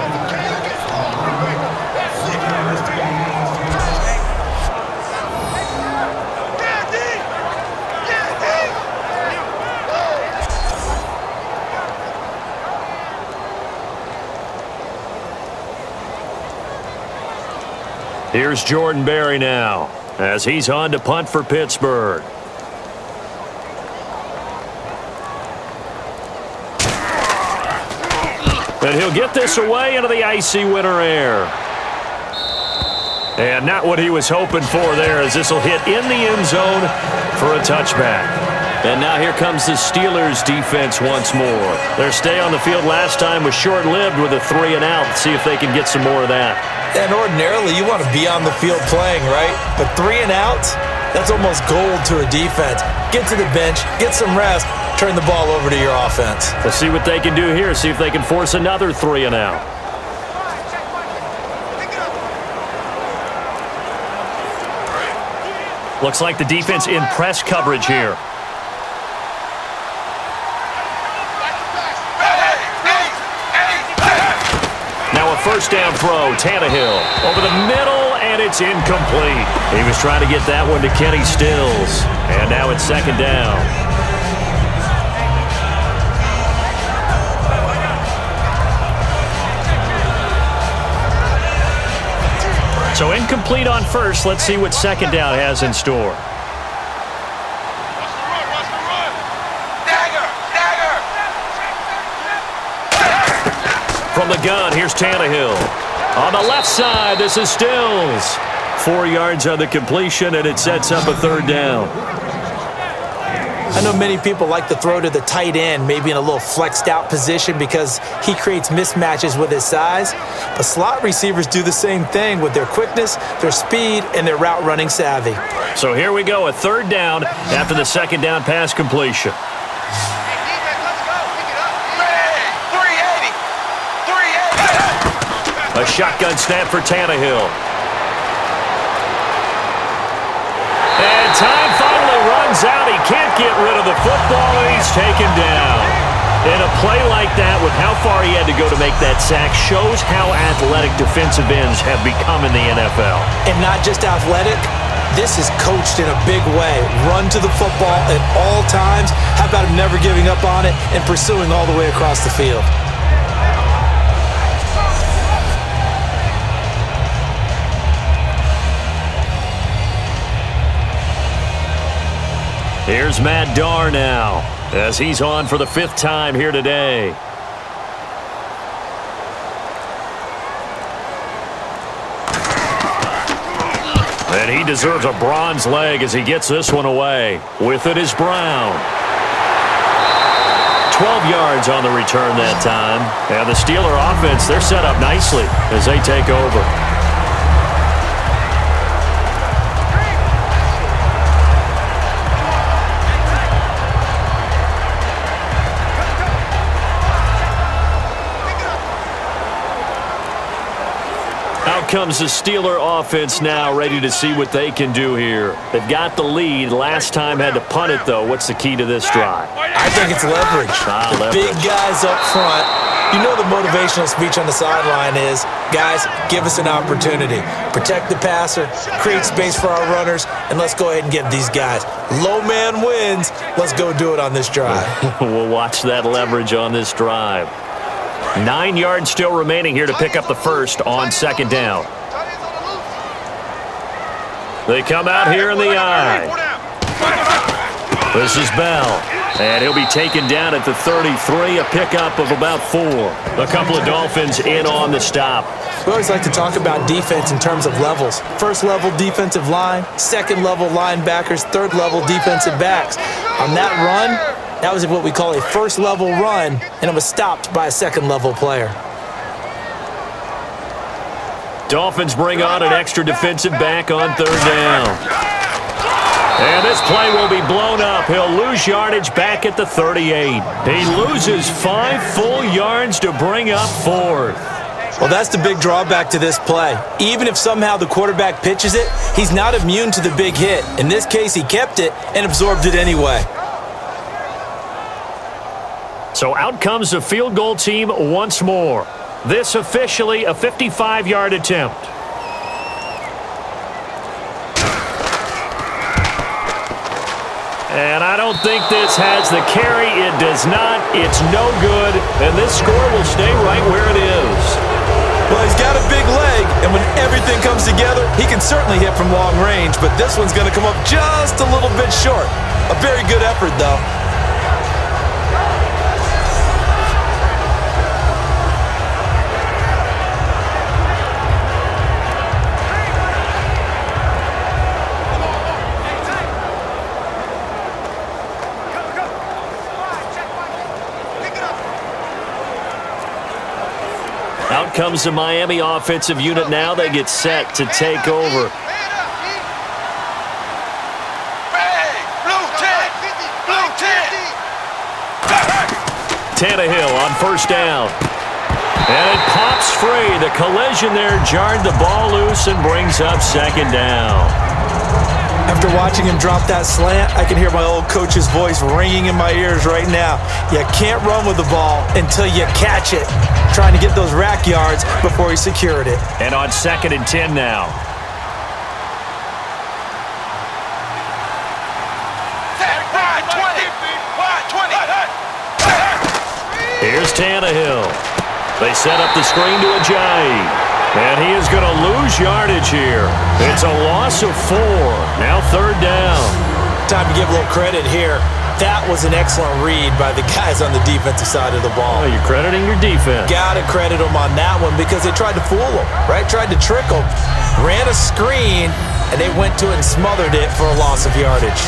Here's Jordan Berry now, as he's on to punt for Pittsburgh. And he'll get this away into the icy winter air. And not what he was hoping for there, as this will hit in the end zone for a touchback. And now here comes the Steelers defense once more. Their stay on the field last time was short-lived with a 3 and out. See if they can get some more of that. And ordinarily, you want to be on the field playing, right? But 3 and outs, that's almost gold to a defense. Get to the bench, get some rest, turn the ball over to your offense. We'll see what they can do here. See if they can force another 3 and out. Looks like the defense in press coverage here. Now a first down throw, Tannehill over the middle, and it's incomplete. He was trying to get that one to Kenny Stills, and now it's 2nd down. So incomplete on first. Let's see what 2nd down has in store. From the gun, here's Tannehill. On the left side, this is Stills. 4 yards on the completion, and it sets up a 3rd down. I know many people like to throw to the tight end, maybe in a little flexed out position because he creates mismatches with his size. But slot receivers do the same thing with their quickness, their speed, and their route running savvy. So here we go, a 3rd down after the 2nd down pass completion. A shotgun snap for Tannehill. And time finally runs out. He can't get rid of the football, and he's taken down. And a play like that with how far he had to go to make that sack shows how athletic defensive ends have become in the NFL. And not just athletic, this is coached in a big way. Run to the football at all times. How about him never giving up on it and pursuing all the way across the field? Here's Matt Darr now, as he's on for the 5th time here today. And he deserves a bronze leg as he gets this one away. With it is Brown. 12 yards on the return that time. And the Steeler offense, they're set up nicely as they take over. Comes the Steeler offense now, ready to see what they can do here. They've got the lead. Last time had to punt it, though. What's the key to this drive? I think it's leverage. Big guys up front. You know the motivational speech on the sideline is, guys, give us an opportunity. Protect the passer, create space for our runners, and let's go ahead and get these guys. Low man wins. Let's go do it on this drive. We'll watch that leverage on this drive. 9 yards still remaining here to pick up the first on 2nd down. They come out here in the eye. This is Bell. And he'll be taken down at the 33, a pickup of about 4. A couple of Dolphins in on the stop. We always like to talk about defense in terms of levels. First level defensive line, second level linebackers, third level defensive backs. On that run, that was what we call a first-level run, and it was stopped by a second-level player. Dolphins bring on an extra defensive back on 3rd down. And this play will be blown up. He'll lose yardage back at the 38. He loses 5 full yards to bring up 4th. Well, that's the big drawback to this play. Even if somehow the quarterback pitches it, he's not immune to the big hit. In this case, he kept it and absorbed it anyway. So out comes the field goal team once more. This officially a 55-yard attempt. And I don't think this has the carry. It does not. It's no good. And this score will stay right where it is. Well, he's got a big leg, and when everything comes together, he can certainly hit from long range, but this one's going to come up just a little bit short. A very good effort, though. Out comes the Miami offensive unit now. They get set to take over. Tannehill on 1st down. And it pops free. The collision there jarred the ball loose and brings up 2nd down. After watching him drop that slant, I can hear my old coach's voice ringing in my ears right now. You can't run with the ball until you catch it. Trying to get those rack yards before he secured it. And on 2nd and 10 now. Here's Tannehill. They set up the screen to Ajayi. And he is going to lose yardage here. It's a loss of 4. Now 3rd down. Time to give a little credit here. That was an excellent read by the guys on the defensive side of the ball. Oh, you're crediting your defense. Got to credit them on that one because they tried to fool them, right? Tried to trick them. Ran a screen, and they went to it and smothered it for a loss of yardage.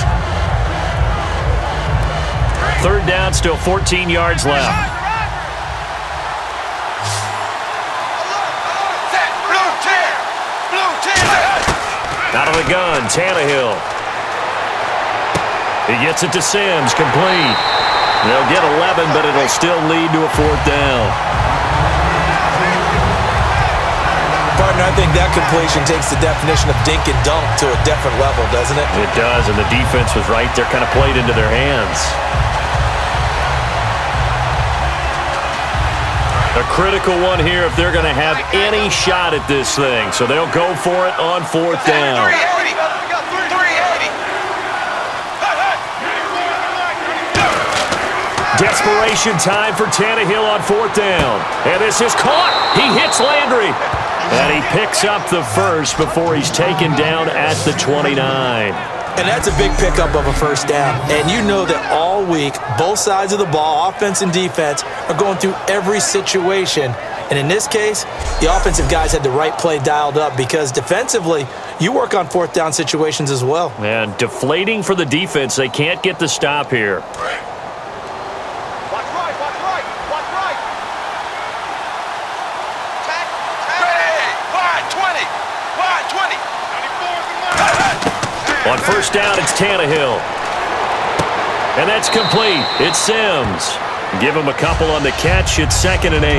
3rd down, still 14 yards left. Out of the gun, Tannehill. He gets it to Sims, complete. They'll get 11, but it'll still lead to a 4th down. Partner, I think that completion takes the definition of dink and dunk to a different level, doesn't it? It does, and the defense was right there, kind of played into their hands. A critical one here if they're going to have any shot at this thing. So they'll go for it on 4th down. 380. Desperation time for Tannehill on 4th down. And this is caught. He hits Landry. And he picks up the first before he's taken down at the 29. And that's a big pickup of a first down. And you know that all week, both sides of the ball, offense and defense, are going through every situation. And in this case, the offensive guys had the right play dialed up because defensively, you work on 4th down situations as well. And deflating for the defense. They can't get the stop here. Watch right, watch right, watch right. Tack, ready. Wide 20, wide 20. 94 On 1st down, it's Tannehill. And that's complete. It's Sims. Give him a couple on the catch. It's 2nd and 8.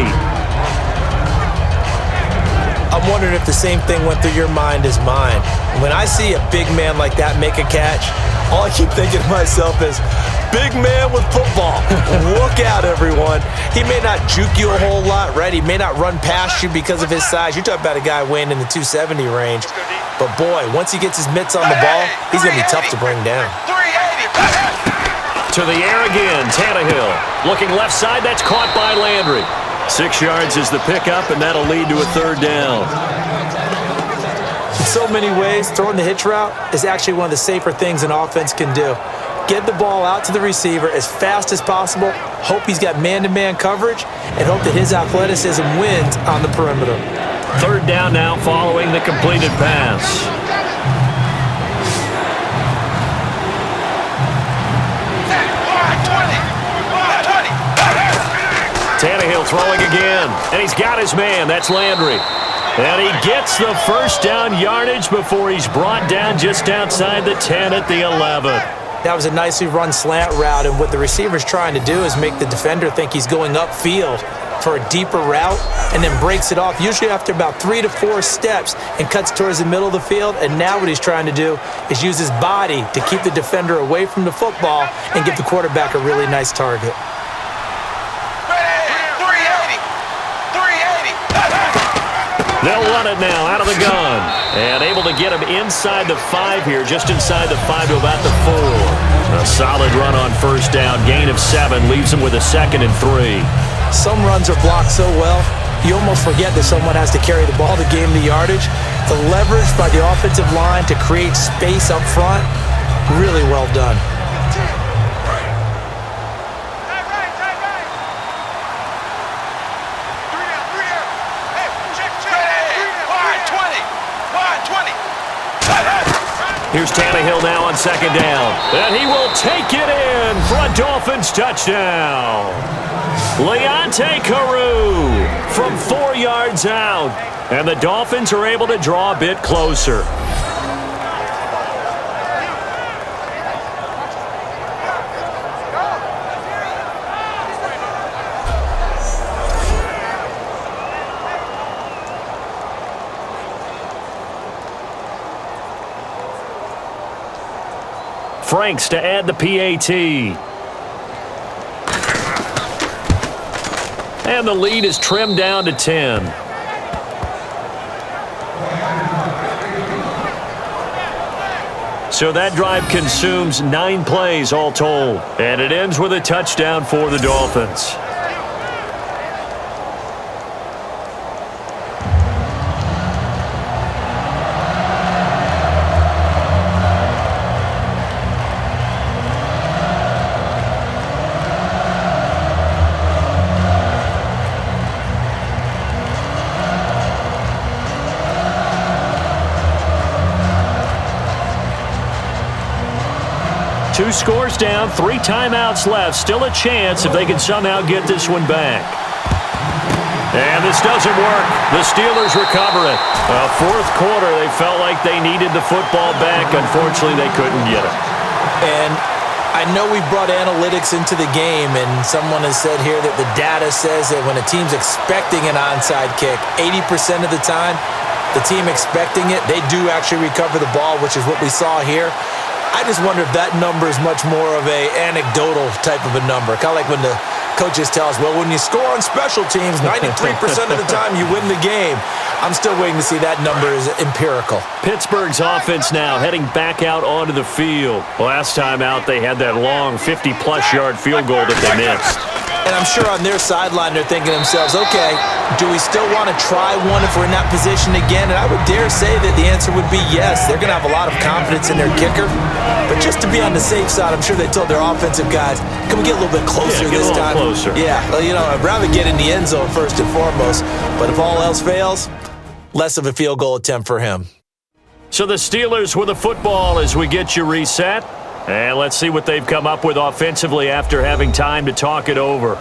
I'm wondering if the same thing went through your mind as mine. When I see a big man like that make a catch, all I keep thinking to myself is, big man with football. Look out, everyone. He may not juke you a whole lot, right? He may not run past you because of his size. You're talking about a guy weighing in the 270 range. But, boy, once he gets his mitts on the ball, he's going to be tough to bring down. 380. To the air again, Tannehill. Looking left side, that's caught by Landry. 6 yards is the pickup, and that'll lead to a 3rd down. In so many ways, throwing the hitch route is actually one of the safer things an offense can do. Get the ball out to the receiver as fast as possible, hope he's got man-to-man coverage, and hope that his athleticism wins on the perimeter. 3rd down now following the completed pass. Tannehill throwing again, and he's got his man. That's Landry. And he gets the 1st down yardage before he's brought down just outside the 10 at the 11. That was a nicely run slant route, and what the receiver's trying to do is make the defender think he's going upfield for a deeper route and then breaks it off, usually after about 3 to 4 steps, and cuts towards the middle of the field. And now what he's trying to do is use his body to keep the defender away from the football and give the quarterback a really nice target. 380. They'll run it now out of the gun. And able to get him inside the 5 here, just inside the 5 to about the 4. A solid run on 1st down. Gain of 7 leaves him with a 2nd and 3. Some runs are blocked so well, you almost forget that someone has to carry the ball to gain the yardage. The leverage by the offensive line to create space up front, really well done. Here's Tannehill now on 2nd down. And he will take it in for a Dolphins touchdown. Leonte Carew from 4 yards out. And the Dolphins are able to draw a bit closer. Franks to add the PAT. And the lead is trimmed down to 10. So that drive consumes 9 plays all told. And it ends with a touchdown for the Dolphins. Two scores down, 3 timeouts left. Still a chance if they can somehow get this one back. And this doesn't work. The Steelers recover it. 4th quarter, they felt like they needed the football back. Unfortunately, they couldn't get it. And I know we brought analytics into the game, and someone has said here that the data says that when a team's expecting an onside kick, 80% of the time, the team expecting it, they do actually recover the ball, which is what we saw here. I just wonder if that number is much more of a anecdotal type of a number. Kind of like when the Coaches tell us, well, when you score on special teams, 93% of the time you win the game. I'm still waiting to see that number is empirical. Pittsburgh's offense now heading back out onto the field. Last time out, they had that long 50-plus yard field goal that they missed. And I'm sure on their sideline they're thinking to themselves, okay, do we still want to try one if we're in that position again? And I would dare say that the answer would be yes. They're going to have a lot of confidence in their kicker. But just to be on the safe side, I'm sure they told their offensive guys, can we get a little bit closer this time? Closer. Yeah, well, I'd rather get in the end zone first and foremost. But if all else fails, less of a field goal attempt for him. So the Steelers with the football as we get you reset. And let's see what they've come up with offensively after having time to talk it over.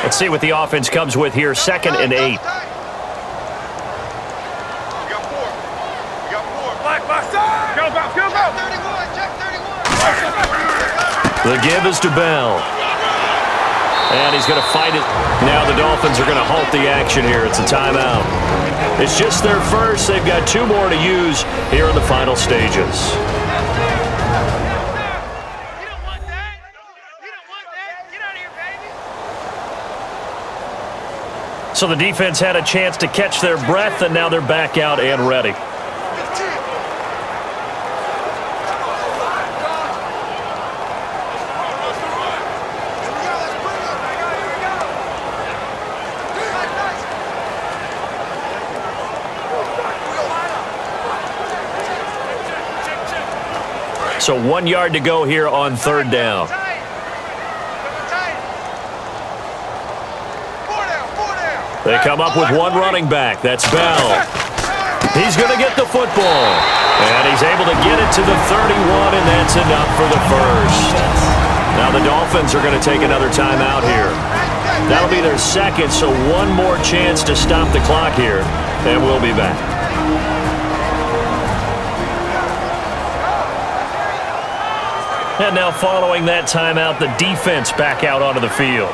Let's see what the offense comes with here. 2nd and 8. The give is to Bell. And he's going to fight it. Now the Dolphins are going to halt the action here. It's a timeout. It's just their first. They've got 2 more to use here in the final stages. So the defense had a chance to catch their breath, and now they're back out and ready. So 1 yard to go here on 3rd down. They come up with 1 running back. That's Bell. He's going to get the football. And he's able to get it to the 31, and that's enough for the first. Now the Dolphins are going to take another timeout here. That'll be their 2nd, so 1 more chance to stop the clock here, and we'll be back. And now following that timeout, the defense back out onto the field.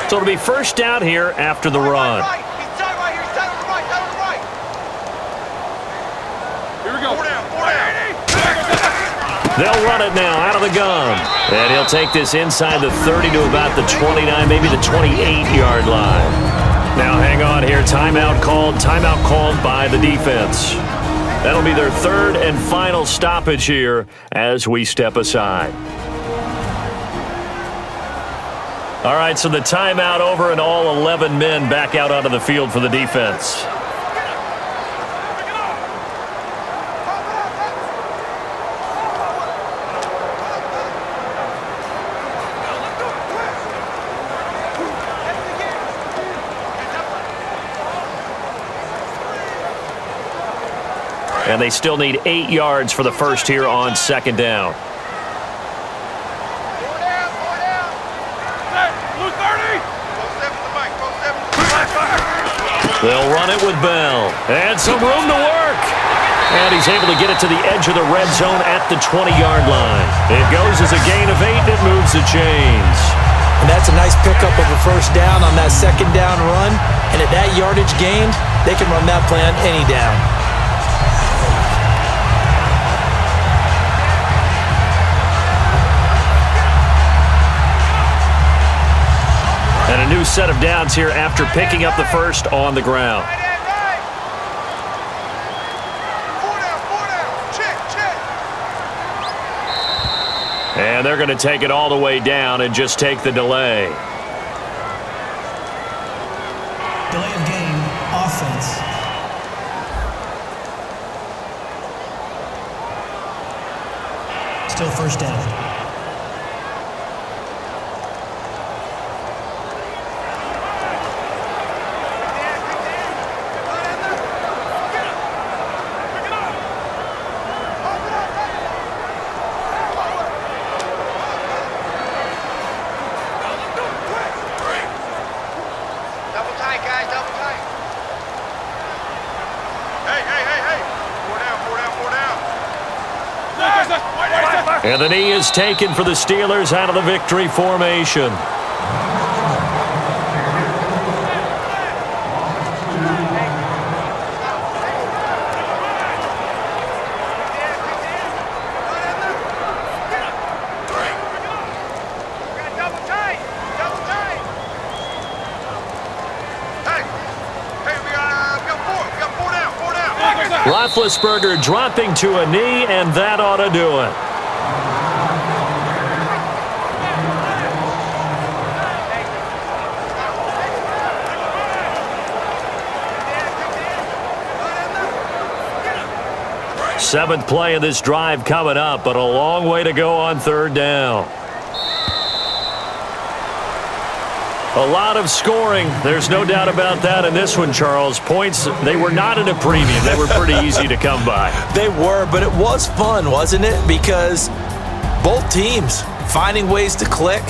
So it'll be first down here after the run. Here we go. They'll run it now out of the gun. And he'll take this inside the 30 to about the 29, maybe the 28-yard line. Now hang on here. Timeout called by the defense. That'll be their 3rd and final stoppage here as we step aside. All right, so the timeout over and all 11 men back out onto the field for the defense. And they still need 8 yards for the first here on 2nd down. They'll run it with Bell. And some room to work. And he's able to get it to the edge of the red zone at the 20-yard line. It goes as a gain of 8. It moves the chains. And that's a nice pickup of a first down on that 2nd down run. And at that yardage gained, they can run that play on any down. And a new set of downs here after picking up the first on the ground. And they're going to take it all the way down and just take the delay. Delay of game, offense. Still first down. And the knee is taken for the Steelers out of the victory formation. Roethlisberger dropping to a knee, and that ought to do it. Seventh play of this drive coming up, but a long way to go on third down. A lot of scoring. There's no doubt about that in this one, Charles. Points, they were not at a premium. They were pretty easy to come by. They were, but it was fun, wasn't it? Because both teams finding ways to click.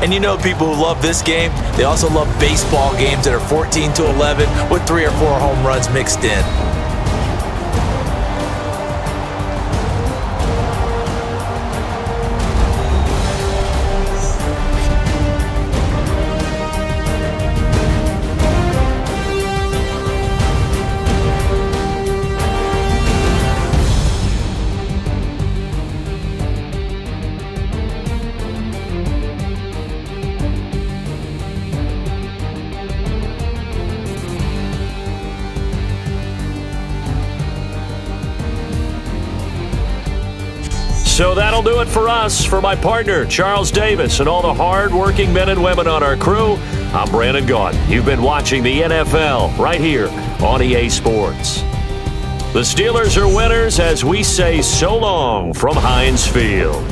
And you know people who love this game, they also love baseball games that are 14-11 with 3 or 4 home runs mixed in. So that'll do it for us. For my partner, Charles Davis, and all the hard-working men and women on our crew, I'm Brandon Gaudin. You've been watching the NFL right here on EA Sports. The Steelers are winners as we say so long from Heinz Field.